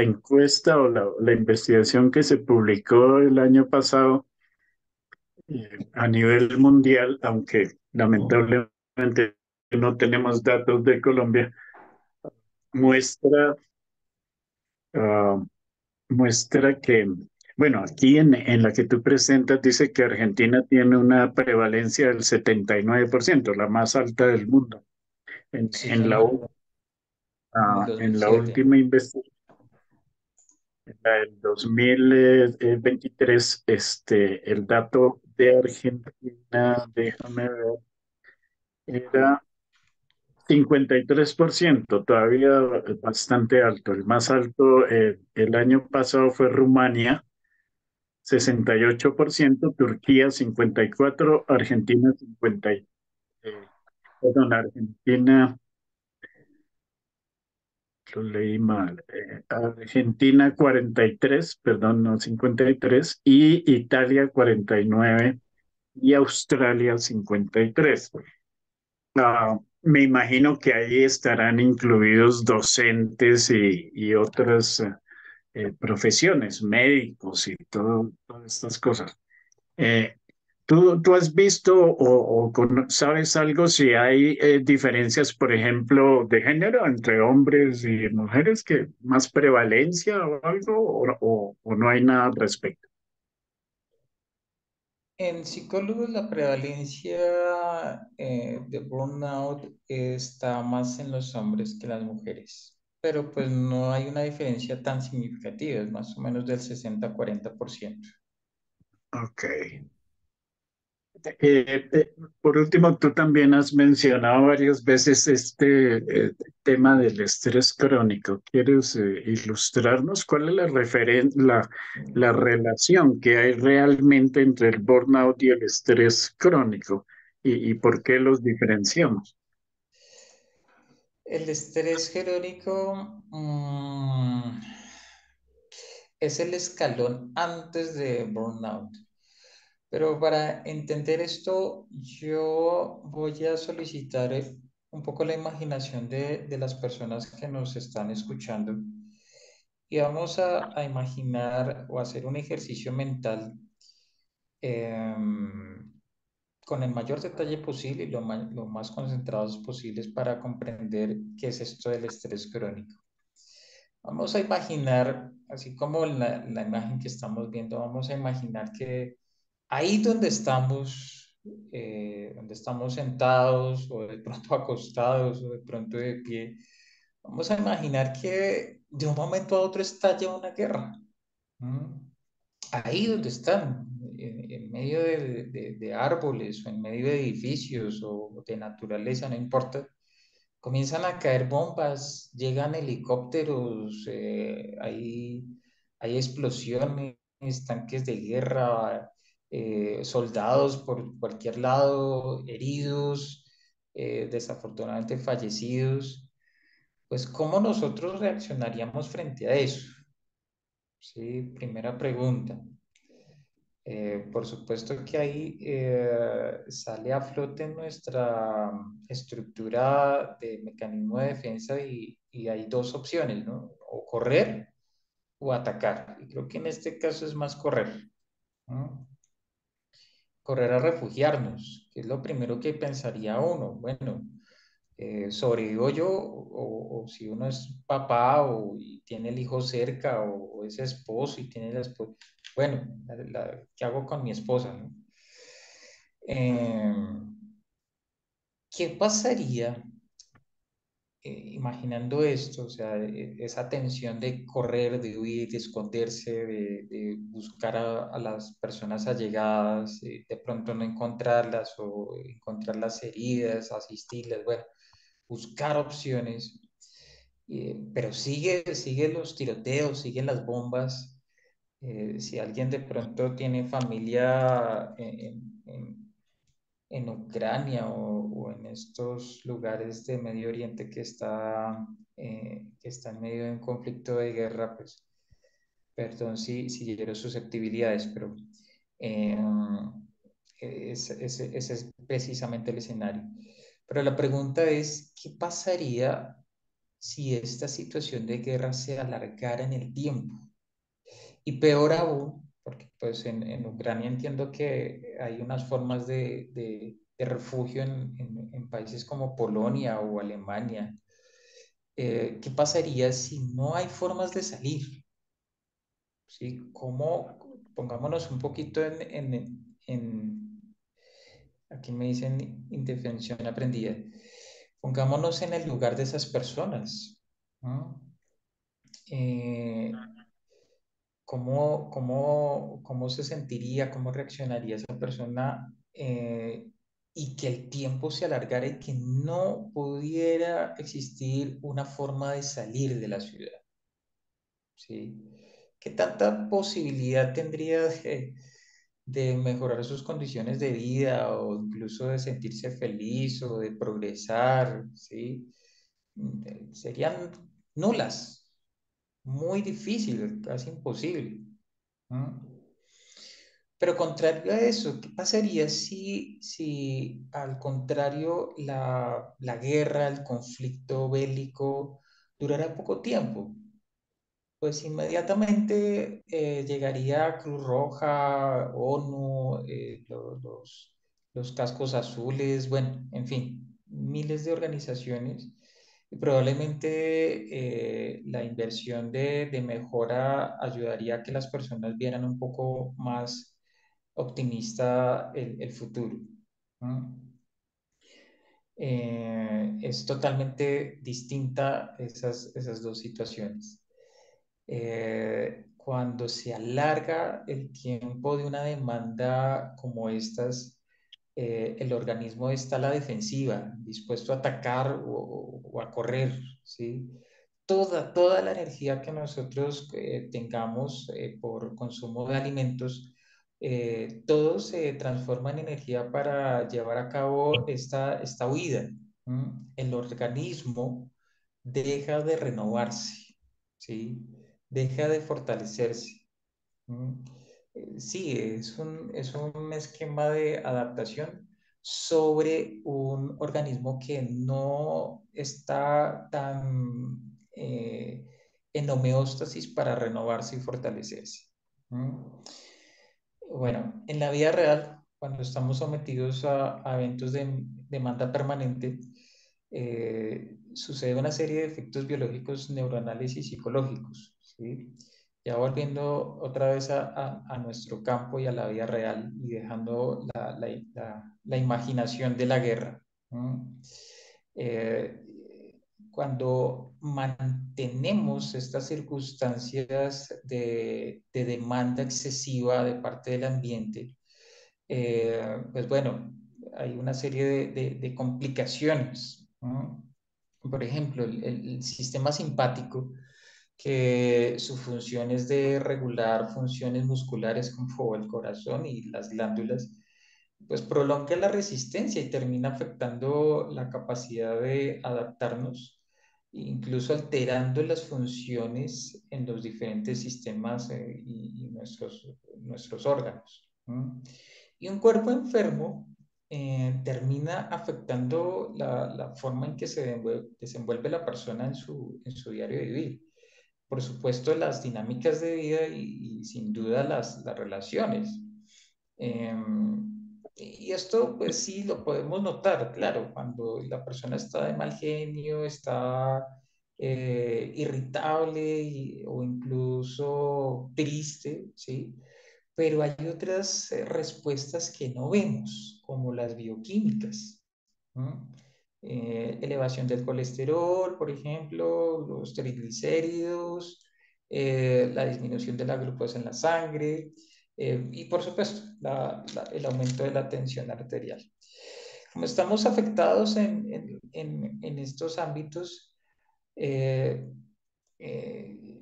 encuesta o la investigación que se publicó el año pasado a nivel mundial, aunque lamentablemente no tenemos datos de Colombia, muestra, ah, muestra que, bueno, aquí en la que tú presentas dice que Argentina tiene una prevalencia del 79%, la más alta del mundo. En, Sí, en la, señor, en el en la 2007. última investigación, la del 2023, el dato de Argentina, déjame ver, era 53%, todavía bastante alto. El más alto el año pasado fue Rumania, 68%, Turquía 54%, Argentina 50, perdón, Argentina, lo leí mal, Argentina 43, perdón, no 53, y Italia 49 y Australia 53. Me imagino que ahí estarán incluidos docentes y otras profesiones, médicos y todas estas cosas. Eh, ¿tú has visto sabes algo si hay diferencias, por ejemplo, de género entre hombres y mujeres, que más prevalencia o algo, o no hay nada al respecto? En psicólogos la prevalencia de burnout está más en los hombres que las mujeres, pero pues no hay una diferencia tan significativa, es más o menos del 60-40%. Ok. Por último, tú también has mencionado varias veces tema del estrés crónico. ¿Quieres ilustrarnos cuál es la relación que hay realmente entre el burnout y el estrés crónico y por qué los diferenciamos? El estrés crónico es el escalón antes de burnout. Pero para entender esto, yo voy a solicitar un poco la imaginación de las personas que nos están escuchando y vamos a imaginar o hacer un ejercicio mental em, con el mayor detalle posible y lo más concentrados posibles para comprender qué es esto del estrés crónico. Vamos a imaginar, así como la imagen que estamos viendo, vamos a imaginar que ahí donde estamos sentados o de pronto acostados o de pronto de pie, vamos a imaginar que de un momento a otro estalla una guerra. ¿Mm? Ahí donde están, en medio de árboles o en medio de edificios o de naturaleza, no importa, comienzan a caer bombas, llegan helicópteros, hay explosiones, tanques de guerra, soldados por cualquier lado, heridos, desafortunadamente fallecidos. Pues, ¿cómo nosotros reaccionaríamos frente a eso? Sí, primera pregunta. Por supuesto que ahí sale a flote nuestra estructura de mecanismo de defensa y hay dos opciones, ¿no? O correr o atacar. Y creo que en este caso es más correr, ¿no? Correr a refugiarnos, que es lo primero que pensaría uno. Bueno, sobrevivo yo o si uno es papá y tiene el hijo cerca o es esposo y tiene la esposa, bueno, ¿qué hago con mi esposa, no? Eh, ¿Qué pasaría imaginando esto, o sea, esa tensión de correr, de huir, de esconderse, de buscar a las personas allegadas, de pronto no encontrarlas o encontrarlas heridas, asistirlas, bueno, buscar opciones, pero sigue los tiroteos, siguen las bombas. Si alguien de pronto tiene familia en Ucrania o en estos lugares de Medio Oriente que está en medio de un conflicto de guerra, pues perdón si hiero susceptibilidades, pero eh, ese es precisamente el escenario. Pero la pregunta es, ¿qué pasaría si esta situación de guerra se alargara en el tiempo? Y peor aún, porque pues en Ucrania entiendo que hay unas formas de refugio en países como Polonia o Alemania. ¿Qué pasaría si no hay formas de salir? ¿Sí? ¿Cómo, pongámonos un poquito aquí me dicen indefensión aprendida, pongámonos en el lugar de esas personas, ¿no? Eh, cómo se sentiría, cómo reaccionaría esa persona y que el tiempo se alargara y que no pudiera existir una forma de salir de la ciudad, ¿sí? ¿Qué tanta posibilidad tendría de mejorar sus condiciones de vida o incluso de sentirse feliz o de progresar, ¿sí? Serían nulas, muy difícil, casi imposible. ¿No? Pero contrario a eso, ¿qué pasaría si al contrario la guerra, el conflicto bélico durara poco tiempo? Pues inmediatamente llegaría Cruz Roja, ONU, los cascos azules, bueno, en fin, miles de organizaciones. Y probablemente la inversión de mejora ayudaría a que las personas vieran un poco más optimista el futuro. ¿No? Es totalmente distinta esas dos situaciones. Cuando se alarga el tiempo de una demanda como estas, el organismo está a la defensiva, dispuesto a atacar o a correr, ¿sí? Toda la energía que nosotros tengamos por consumo de alimentos, todo se transforma en energía para llevar a cabo esta huida. El organismo deja de renovarse, ¿sí? Deja de fortalecerse. ¿Mm? Sí, es un esquema de adaptación sobre un organismo que no está tan en homeostasis para renovarse y fortalecerse. ¿Mm? Bueno, en la vida real, cuando estamos sometidos a eventos de demanda permanente, sucede una serie de efectos biológicos, neuronales y psicológicos, ¿sí? Ya volviendo otra vez a nuestro campo y a la vida real y dejando la imaginación de la guerra. ¿No? Eh, Cuando mantenemos estas circunstancias de demanda excesiva de parte del ambiente, pues bueno, hay una serie de complicaciones, ¿no? Por ejemplo, el sistema simpático, que su función es de regular funciones musculares como el corazón y las glándulas, pues prolonga la resistencia y termina afectando la capacidad de adaptarnos, incluso alterando las funciones en los diferentes sistemas y nuestros órganos. ¿No? Y un cuerpo enfermo termina afectando la forma en que se desenvuelve la persona en su diario vivir. Por supuesto, las dinámicas de vida y sin duda las relaciones. Y esto, pues sí, lo podemos notar, claro, cuando la persona está de mal genio, está irritable o incluso triste, ¿sí? Pero hay otras respuestas que no vemos, como las bioquímicas. ¿No? elevación del colesterol, por ejemplo, los triglicéridos, la disminución de la glucosa en la sangre y, por supuesto, el aumento de la tensión arterial. Como estamos afectados en estos ámbitos eh, eh,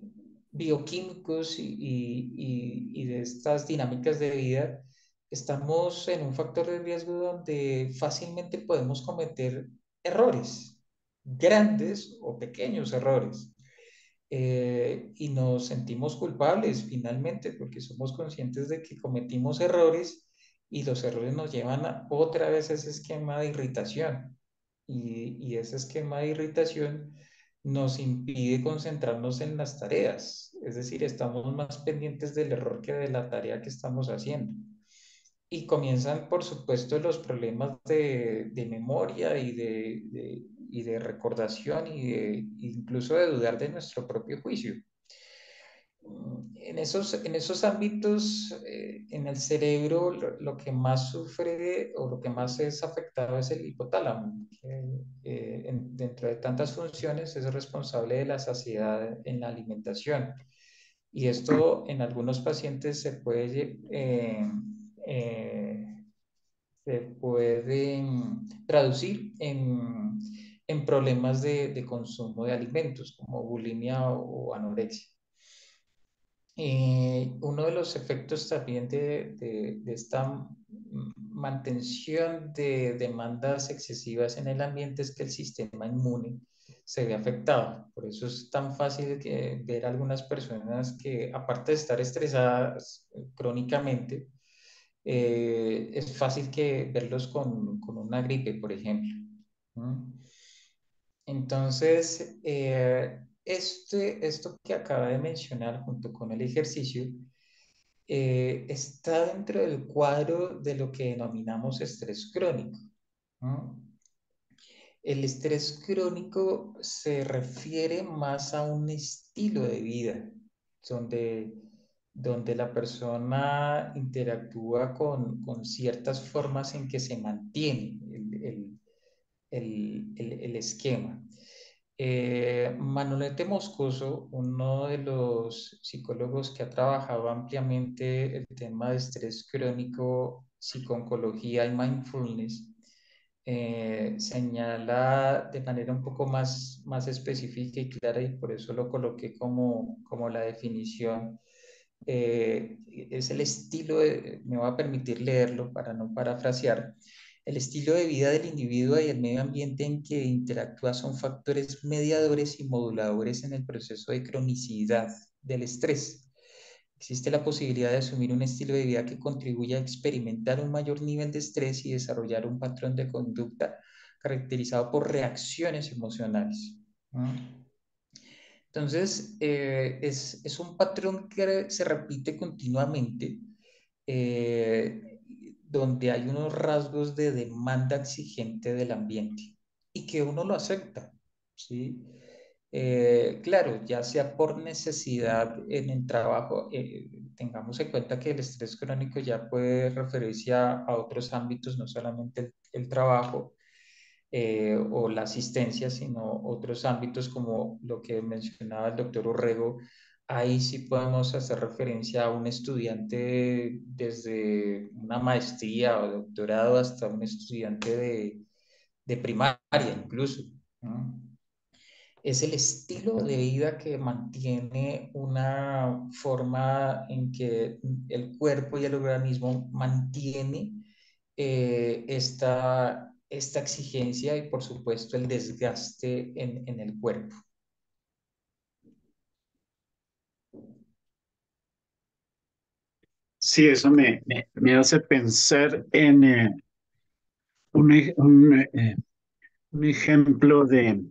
bioquímicos y de estas dinámicas de vida, estamos en un factor de riesgo donde fácilmente podemos cometer errores, grandes o pequeños errores. Y nos sentimos culpables finalmente porque somos conscientes de que cometimos errores y los errores nos llevan otra vez a ese esquema de irritación. Y ese esquema de irritación nos impide concentrarnos en las tareas, es decir, estamos más pendientes del error que de la tarea que estamos haciendo. Y comienzan, por supuesto, los problemas de memoria y de recordación incluso de dudar de nuestro propio juicio. En esos ámbitos, en el cerebro, lo que más sufre o lo que más es afectado es el hipotálamo, que dentro de tantas funciones es responsable de la saciedad en la alimentación. Y esto en algunos pacientes eh, se puede traducir en problemas de consumo de alimentos, como bulimia o anorexia. Uno de los efectos también de esta mantención de demandas excesivas en el ambiente es que el sistema inmune se ve afectado. Por eso es tan fácil ver algunas personas que, aparte de estar estresadas crónicamente, es fácil verlos con una gripe, por ejemplo. ¿Mm? Entonces, esto que acaba de mencionar junto con el ejercicio está dentro del cuadro de lo que denominamos estrés crónico, ¿no? El estrés crónico se refiere más a un estilo de vida donde, donde la persona interactúa con ciertas formas en que se mantiene el esquema. Manolete Moscoso, uno de los psicólogos que ha trabajado ampliamente el tema de estrés crónico, psicooncología y mindfulness, señala de manera un poco más específica y clara, y por eso lo coloqué como la definición. Es el estilo me va a permitir leerlo para no parafrasear. El estilo de vida del individuo y el medio ambiente en que interactúa son factores mediadores y moduladores en el proceso de cronicidad del estrés. Existe la posibilidad de asumir un estilo de vida que contribuya a experimentar un mayor nivel de estrés y desarrollar un patrón de conducta caracterizado por reacciones emocionales. ¿No? Entonces, es un patrón que se repite continuamente, eh, donde hay unos rasgos de demanda exigente del ambiente y que uno lo acepta, ¿sí? Claro, ya sea por necesidad en el trabajo, tengamos en cuenta que el estrés crónico ya puede referirse a otros ámbitos, no solamente el trabajo o la asistencia, sino otros ámbitos como lo que mencionaba el doctor Urrego. Ahí sí podemos hacer referencia a un estudiante desde una maestría o doctorado hasta un estudiante de primaria incluso, ¿no? Es el estilo de vida que mantiene una forma en que el cuerpo y el organismo mantiene esta exigencia y por supuesto el desgaste en el cuerpo. Sí, eso me hace pensar en un, e- un, un ejemplo de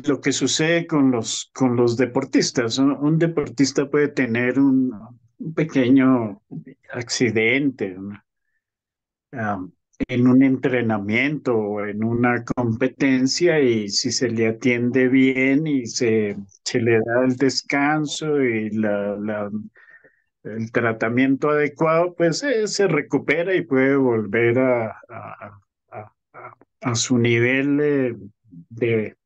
lo que sucede con los deportistas. Un deportista puede tener un pequeño accidente, en un entrenamiento o en una competencia, y si se le atiende bien y se le da el descanso y el tratamiento adecuado, pues se recupera y puede volver a a su nivel de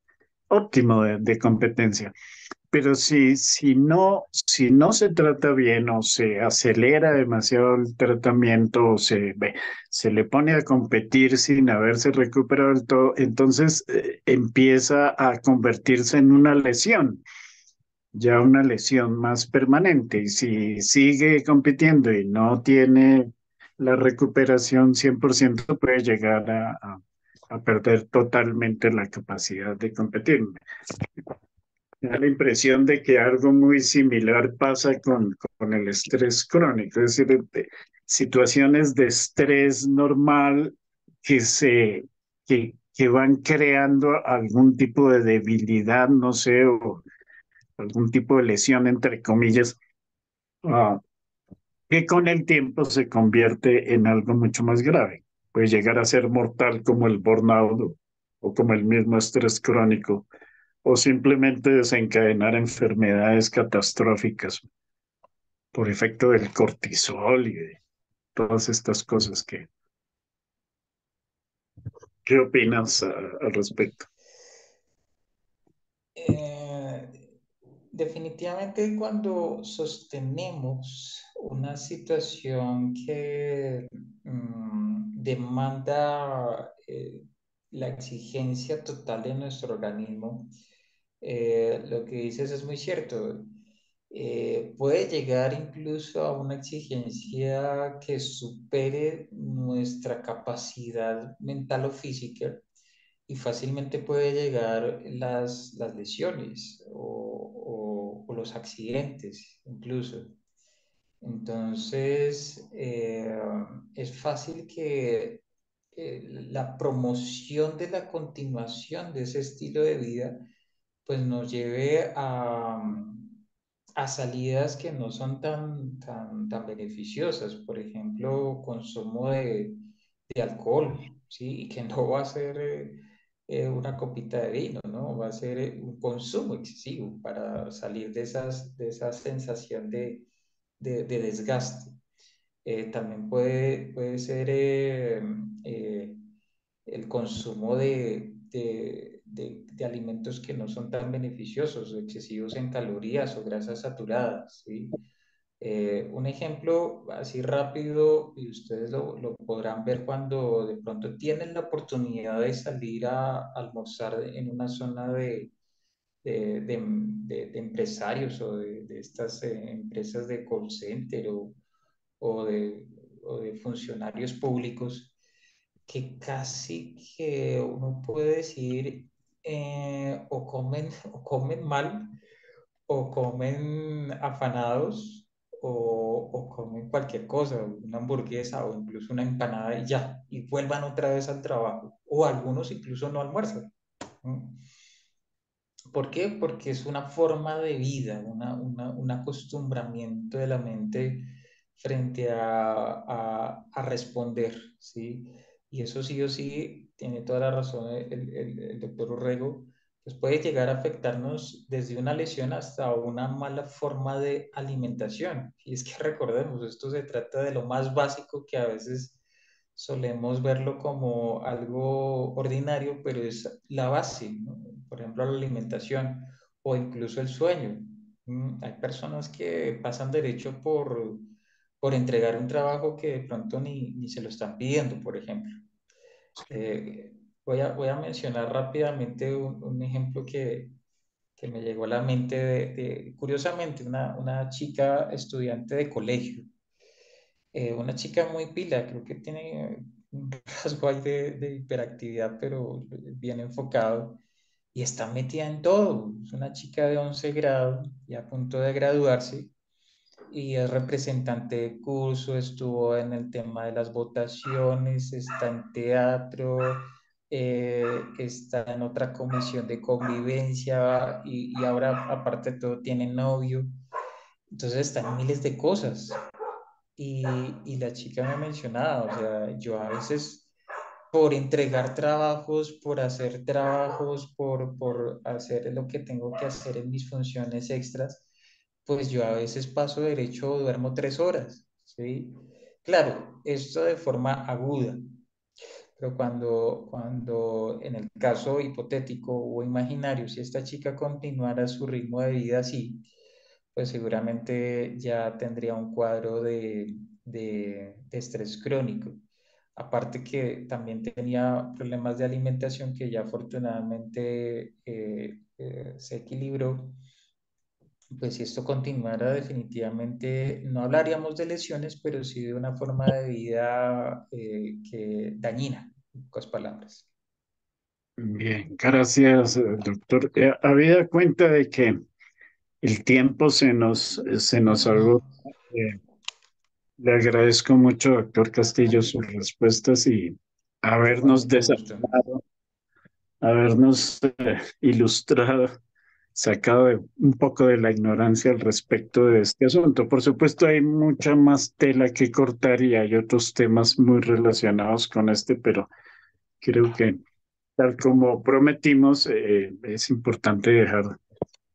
óptimo de competencia. Pero si no se trata bien o se acelera demasiado el tratamiento o se le pone a competir sin haberse recuperado del todo, entonces empieza a convertirse en una lesión, ya una lesión más permanente. Y si sigue compitiendo y no tiene la recuperación 100%, puede llegar a perder totalmente la capacidad de competir. Me da la impresión de que algo muy similar pasa con el estrés crónico, es decir, situaciones de estrés normal que que van creando algún tipo de debilidad, no sé, o algún tipo de lesión, entre comillas, ah, que con el tiempo se convierte en algo mucho más grave. Puede llegar a ser mortal como el burnout o como el mismo estrés crónico o simplemente desencadenar enfermedades catastróficas por efecto del cortisol y de todas estas cosas ¿qué opinas al respecto? Eh, Definitivamente cuando sostenemos una situación que demanda la exigencia total de nuestro organismo, lo que dices es muy cierto. Puede llegar incluso a una exigencia que supere nuestra capacidad mental o física y fácilmente puede llegar las lesiones o los accidentes incluso. Entonces, es fácil que la promoción de la continuación de ese estilo de vida pues nos lleve a salidas que no son tan beneficiosas. Por ejemplo, consumo de alcohol, ¿sí? Y que no va a ser una copita de vino, ¿no? Va a ser un consumo excesivo para salir de esa sensación de desgaste. También puede ser eh, el consumo de alimentos que no son tan beneficiosos o excesivos en calorías o grasas saturadas, ¿sí? Un ejemplo así rápido, y ustedes lo podrán ver cuando de pronto tienen la oportunidad de salir a almorzar en una zona de empresarios o de estas empresas de call center o o de funcionarios públicos que casi que uno puede decir o comen mal o comen afanados o comen cualquier cosa, una hamburguesa o incluso una empanada y ya, y vuelvan otra vez al trabajo. O algunos incluso no almuerzan. ¿No? ¿Por qué? Porque es una forma de vida, un acostumbramiento de la mente frente a responder, ¿sí? Y eso sí o sí, tiene toda la razón el doctor Urrego, pues puede llegar a afectarnos desde una lesión hasta una mala forma de alimentación. Y es que recordemos, esto se trata de lo más básico que a veces solemos verlo como algo ordinario, pero es la base, ¿no? Por ejemplo, la alimentación o incluso el sueño. Hay personas que pasan derecho por entregar un trabajo que de pronto ni se lo están pidiendo, por ejemplo. Eh, voy a mencionar rápidamente un ejemplo que me llegó a la mente curiosamente, una chica estudiante de colegio, una chica muy pila, creo que tiene un rasgo ahí de hiperactividad, pero bien enfocado y está metida en todo. Es una chica de 11 grado y a punto de graduarse y es representante de curso, estuvo en el tema de las votaciones, está en teatro, está en otra comisión de convivencia y ahora aparte de todo tiene novio. Entonces están miles de cosas. Y, y la chica me mencionaba, o sea, yo a veces por entregar trabajos, por hacer trabajos, por hacer lo que tengo que hacer en mis funciones extras, pues yo a veces paso derecho, duermo 3 horas, ¿sí? Claro, esto de forma aguda, Pero cuando en el caso hipotético o imaginario, si esta chica continuara su ritmo de vida así, pues seguramente ya tendría un cuadro de estrés crónico. Aparte que también tenía problemas de alimentación que ya afortunadamente se equilibró. Pues si esto continuara, definitivamente no hablaríamos de lesiones, pero sí de una forma de vida que dañina, en pocas palabras. Bien, gracias, doctor. Habida cuenta de que el tiempo se nos agota. Ujú. eh, Le agradezco mucho, doctor Castillo, sus respuestas y Con habernos mucho gusto. desarrollado, habernos ilustrado, sacado un poco de la ignorancia al respecto de este asunto. Por supuesto, hay mucha más tela que cortar y hay otros temas muy relacionados con este, pero creo que tal como prometimos, es importante dejar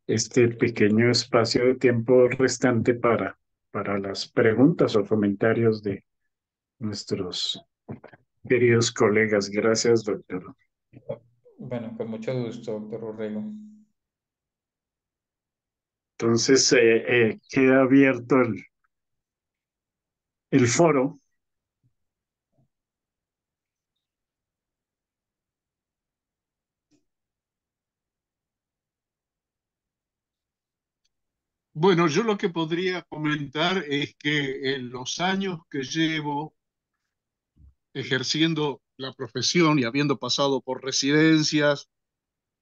este pequeño espacio de tiempo restante para las preguntas o comentarios de nuestros queridos colegas. Gracias, doctor. Bueno, con mucho gusto, doctor Urrego. Entonces, queda abierto el foro. Bueno, yo lo que podría comentar es que en los años que llevo ejerciendo la profesión y habiendo pasado por residencias,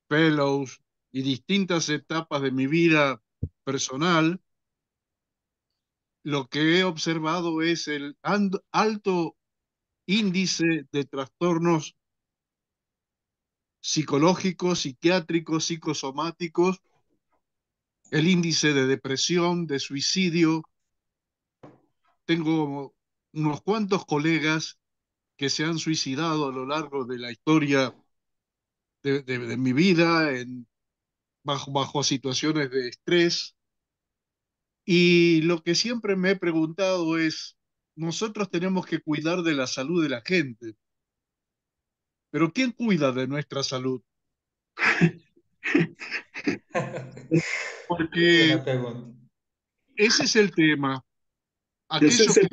fellows y distintas etapas de mi vida personal, lo que he observado es el alto índice de trastornos psicológicos, psiquiátricos, psicosomáticos, el índice de depresión, de suicidio. Tengo unos cuantos colegas que se han suicidado a lo largo de la historia de mi vida, bajo situaciones de estrés. Y lo que siempre me he preguntado es, nosotros tenemos que cuidar de la salud de la gente, pero ¿quién cuida de nuestra salud? Muy Porque buena pregunta. ese es el tema. Ese Aquellos es el...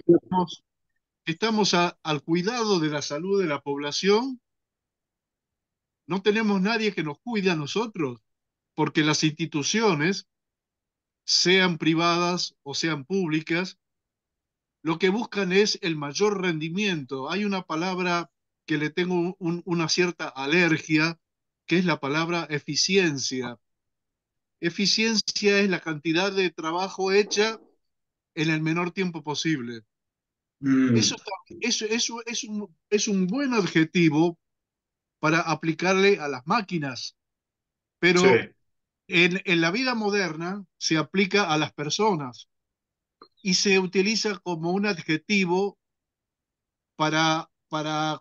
que estamos al cuidado de la salud de la población, no tenemos nadie que nos cuide a nosotros, porque las instituciones, sean privadas o sean públicas, lo que buscan es el mayor rendimiento. Hay una palabra que le tengo una cierta alergia, que es la palabra eficiencia. Eficiencia es la cantidad de trabajo hecha en el menor tiempo posible. Mm, Eso es un buen adjetivo para aplicarle a las máquinas, sí. pero en la vida moderna se aplica a las personas y se utiliza como un adjetivo para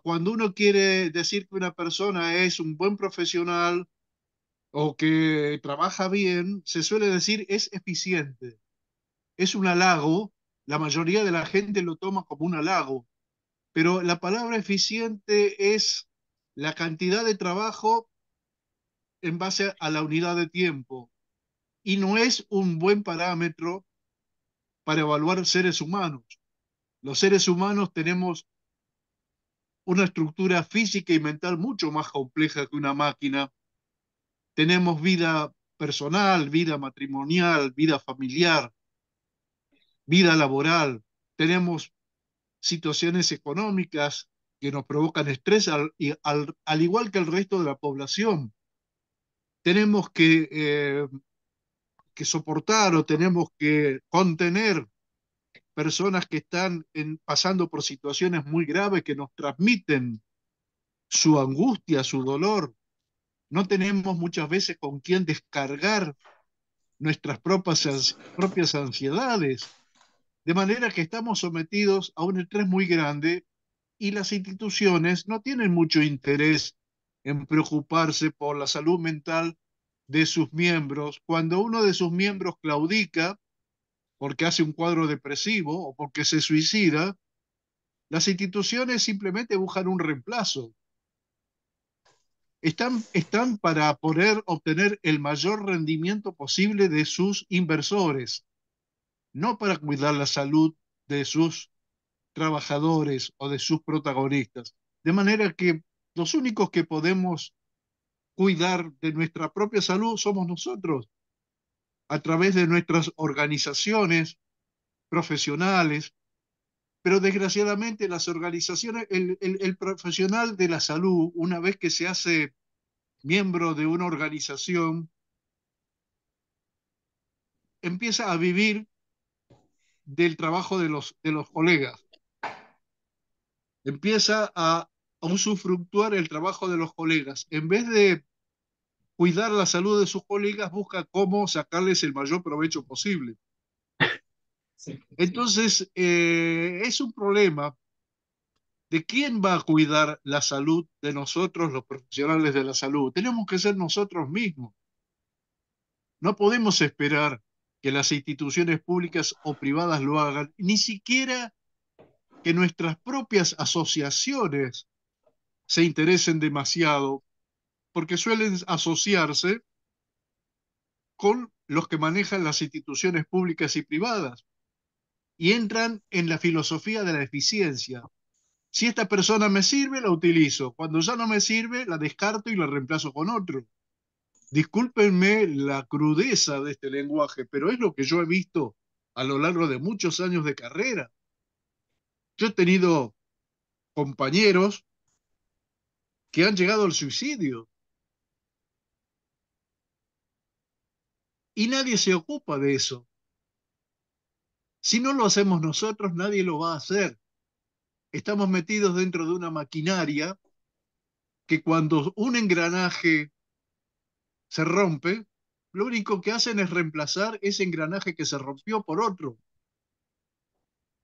cuando uno quiere decir que una persona es un buen profesional o que trabaja bien, se suele decir es eficiente. Es un halago, la mayoría de la gente lo toma como un halago, pero la palabra eficiente es la cantidad de trabajo en base a la unidad de tiempo y no es un buen parámetro para evaluar seres humanos. Los seres humanos tenemos una estructura física y mental mucho más compleja que una máquina. Tenemos vida personal, vida matrimonial, vida familiar, vida laboral. Tenemos situaciones económicas que nos provocan estrés al igual que el resto de la población. Tenemos que soportar o tenemos que contener personas que están pasando por situaciones muy graves que nos transmiten su angustia, su dolor. No tenemos muchas veces con quién descargar nuestras propias ansiedades, de manera que estamos sometidos a un estrés muy grande y las instituciones no tienen mucho interés en preocuparse por la salud mental de sus miembros. Cuando uno de sus miembros claudica porque hace un cuadro depresivo o porque se suicida, las instituciones simplemente buscan un reemplazo. Están para poder obtener el mayor rendimiento posible de sus inversores, no para cuidar la salud de sus trabajadores o de sus protagonistas. De manera que los únicos que podemos cuidar de nuestra propia salud somos nosotros, a través de nuestras organizaciones profesionales, pero desgraciadamente las organizaciones, el profesional de la salud, una vez que se hace miembro de una organización, empieza a vivir del trabajo de los colegas, empieza a usufructuar el trabajo de los colegas. En vez de cuidar la salud de sus colegas, busca cómo sacarles el mayor provecho posible. Sí, sí. Entonces, es un problema de quién va a cuidar la salud de nosotros, los profesionales de la salud. Tenemos que ser nosotros mismos. No podemos esperar que las instituciones públicas o privadas lo hagan, ni siquiera que nuestras propias asociaciones se interesen demasiado, porque suelen asociarse con los que manejan las instituciones públicas y privadas y entran en la filosofía de la eficiencia. Si esta persona me sirve, la utilizo. Cuando ya no me sirve, la descarto y la reemplazo con otro. Discúlpenme la crudeza de este lenguaje, pero es lo que yo he visto a lo largo de muchos años de carrera. Yo he tenido compañeros que han llegado al suicidio y nadie se ocupa de eso. Si no lo hacemos nosotros, nadie lo va a hacer. Estamos metidos dentro de una maquinaria que cuando un engranaje se rompe, lo único que hacen es reemplazar ese engranaje que se rompió por otro.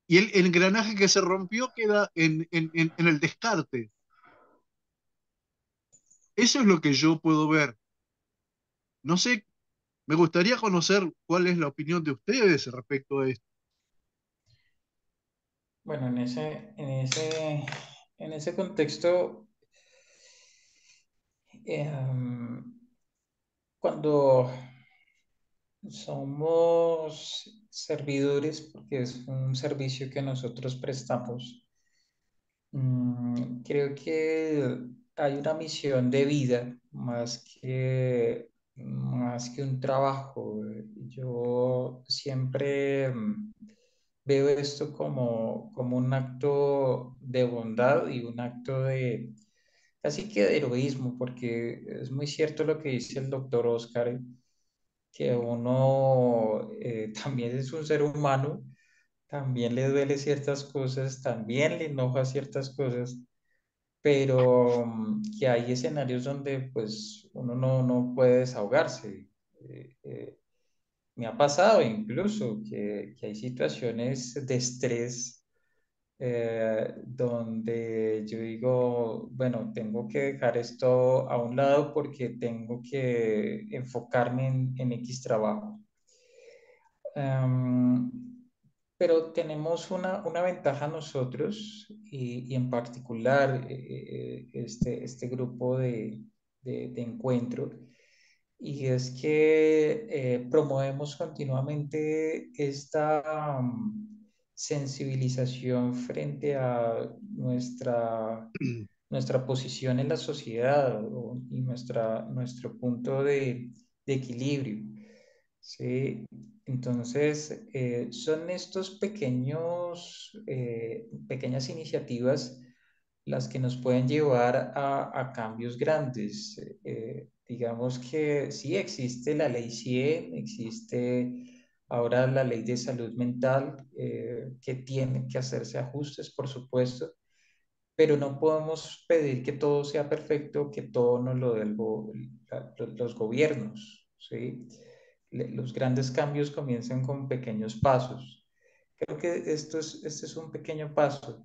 Y el engranaje que se rompió queda en el descarte. Eso es lo que yo puedo ver. No sé, me gustaría conocer cuál es la opinión de ustedes respecto a esto. Bueno, en ese contexto, cuando somos servidores, porque es un servicio que nosotros prestamos, creo que hay una misión de vida más que un trabajo. Yo siempre veo esto como un acto de bondad y un acto de casi que de heroísmo, porque es muy cierto lo que dice el doctor Oscar, que uno también es un ser humano, también le duele ciertas cosas, también le enoja ciertas cosas, pero que hay escenarios donde pues uno no puede desahogarse. Me ha pasado incluso que hay situaciones de estrés donde yo digo, bueno, tengo que dejar esto a un lado porque tengo que enfocarme en X trabajo. Em, pero tenemos una ventaja nosotros y en particular este grupo de encuentro, y es que promovemos continuamente esta sensibilización frente a nuestra posición en la sociedad y nuestro punto de equilibrio. ¿Sí? Entonces, son estos pequeñas iniciativas las que nos pueden llevar a cambios grandes. Digamos que sí existe la ley 100, existe ahora la ley de salud mental, que tiene que hacerse ajustes, por supuesto, pero no podemos pedir que todo sea perfecto, que todo nos lo den los gobiernos, ¿sí? Los grandes cambios comienzan con pequeños pasos. Creo que este es un pequeño paso.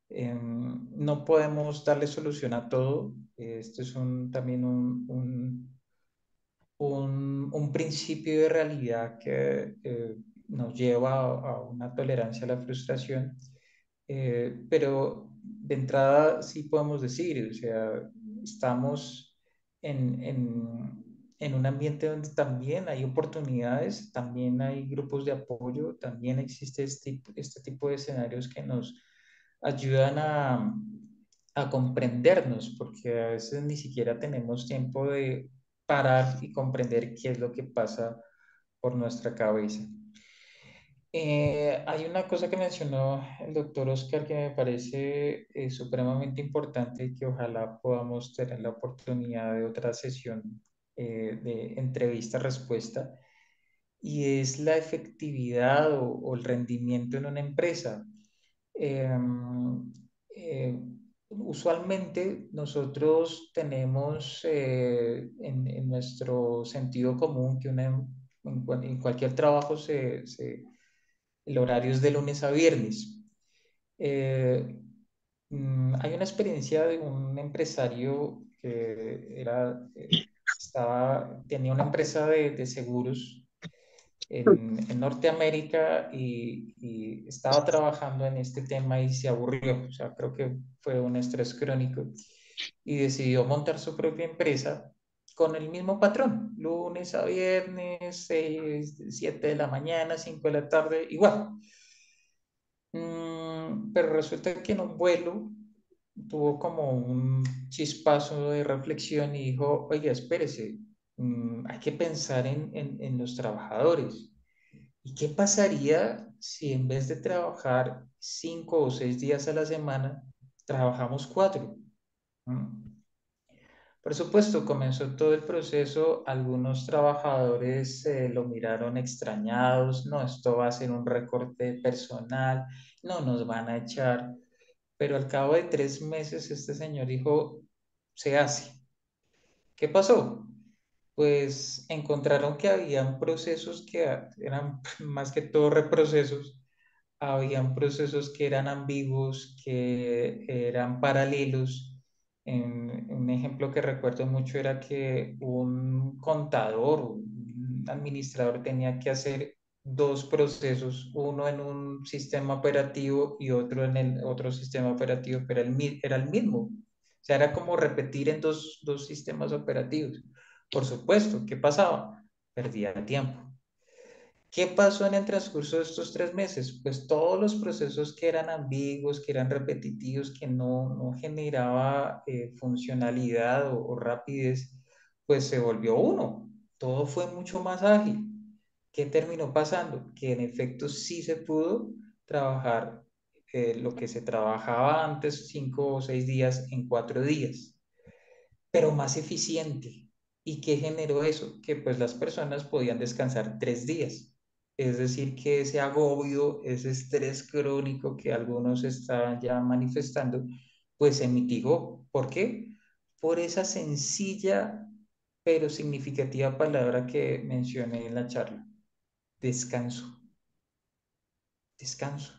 No podemos darle solución a todo. Este es también un principio de realidad que nos lleva a una tolerancia a la frustración, pero de entrada sí podemos decir, o sea, estamos en un ambiente donde también hay oportunidades, también hay grupos de apoyo, también existe este tipo de escenarios que nos ayudan a comprendernos, porque a veces ni siquiera tenemos tiempo de parar y comprender qué es lo que pasa por nuestra cabeza. Hay una cosa que mencionó el doctor Oscar que me parece supremamente importante y que ojalá podamos tener la oportunidad de otra sesión de entrevista-respuesta, y es la efectividad o el rendimiento en una empresa. Em, eh, Usualmente nosotros tenemos en nuestro sentido común que en cualquier trabajo el horario es de lunes a viernes. Eh, Hay una experiencia de un empresario que tenía una empresa de seguros en Norteamérica y estaba trabajando en este tema y se aburrió. O sea, creo que fue un estrés crónico y decidió montar su propia empresa con el mismo patrón, lunes a viernes, 7 de la mañana, 5 de la tarde, igual. Pero resulta que en un vuelo tuvo como un chispazo de reflexión y dijo, oiga, espérese, hay que pensar en los trabajadores. ¿Y qué pasaría si en vez de trabajar 5 o 6 días a la semana, trabajamos 4? ¿Mm? Por supuesto, comenzó todo el proceso. Algunos trabajadores lo miraron extrañados. No, esto va a ser un recorte personal. No nos van a echar. Pero al cabo de 3 meses, este señor dijo, se hace. ¿Qué pasó? Pues encontraron que habían procesos que eran más que todo reprocesos, habían procesos que eran ambiguos, que eran paralelos. Un ejemplo que recuerdo mucho era que un contador, un administrador tenía que hacer dos procesos, uno en un sistema operativo y otro en el otro sistema operativo, pero era el mismo. O sea, era como repetir en dos sistemas operativos. Por supuesto, ¿qué pasaba? Perdía tiempo. ¿Qué pasó en el transcurso de estos 3 meses? Pues todos los procesos que eran ambiguos, que eran repetitivos, que no generaba funcionalidad o rapidez, pues se volvió uno. Todo fue mucho más ágil. ¿Qué terminó pasando? Que en efecto sí se pudo trabajar lo que se trabajaba antes 5 o 6 días en 4 días, pero más eficiente. ¿Y qué generó eso? Que pues las personas podían descansar 3 días. Es decir, que ese agobio, ese estrés crónico que algunos estaban ya manifestando, pues se mitigó. ¿Por qué? Por esa sencilla pero significativa palabra que mencioné en la charla: descanso. Descanso.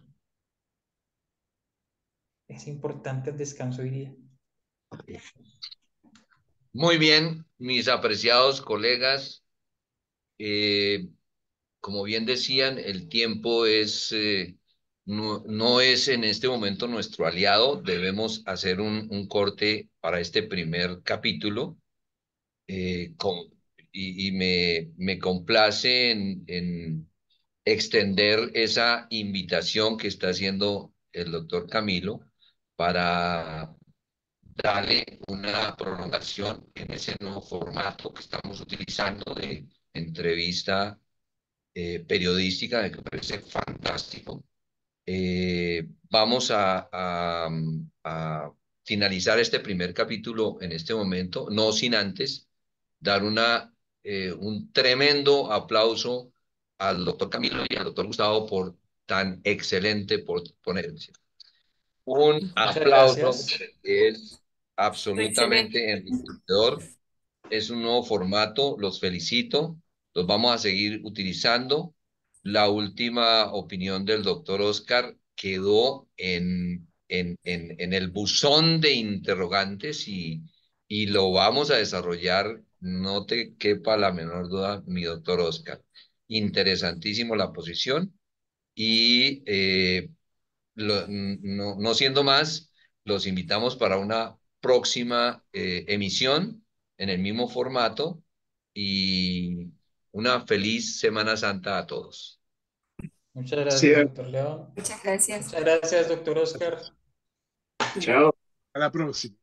Es importante el descanso hoy día. Muy bien, mis apreciados colegas. eh, Como bien decían, el tiempo no es en este momento nuestro aliado. Debemos hacer un corte para este primer capítulo. eh, con- me complace en extender esa invitación que está haciendo el doctor Camilo para darle una prolongación en ese nuevo formato que estamos utilizando de entrevista periodística, que me parece fantástico. Vamos a finalizar este primer capítulo en este momento, no sin antes dar un tremendo aplauso al doctor Camilo y al doctor Gustavo por tan excelente ponencia. Un Muchas aplauso gracias. que es absolutamente enriquecedor. Es un nuevo formato, los felicito, los vamos a seguir utilizando. La última opinión del doctor Oscar quedó en el buzón de interrogantes y lo vamos a desarrollar, no te quepa la menor duda, mi doctor Oscar. Interesantísimo la posición y no siendo más, los invitamos para una próxima emisión en el mismo formato y una feliz Semana Santa a todos. Muchas Sí, gracias, doctor León. Muchas gracias. Muchas gracias, doctor Oscar. chao. A la próxima.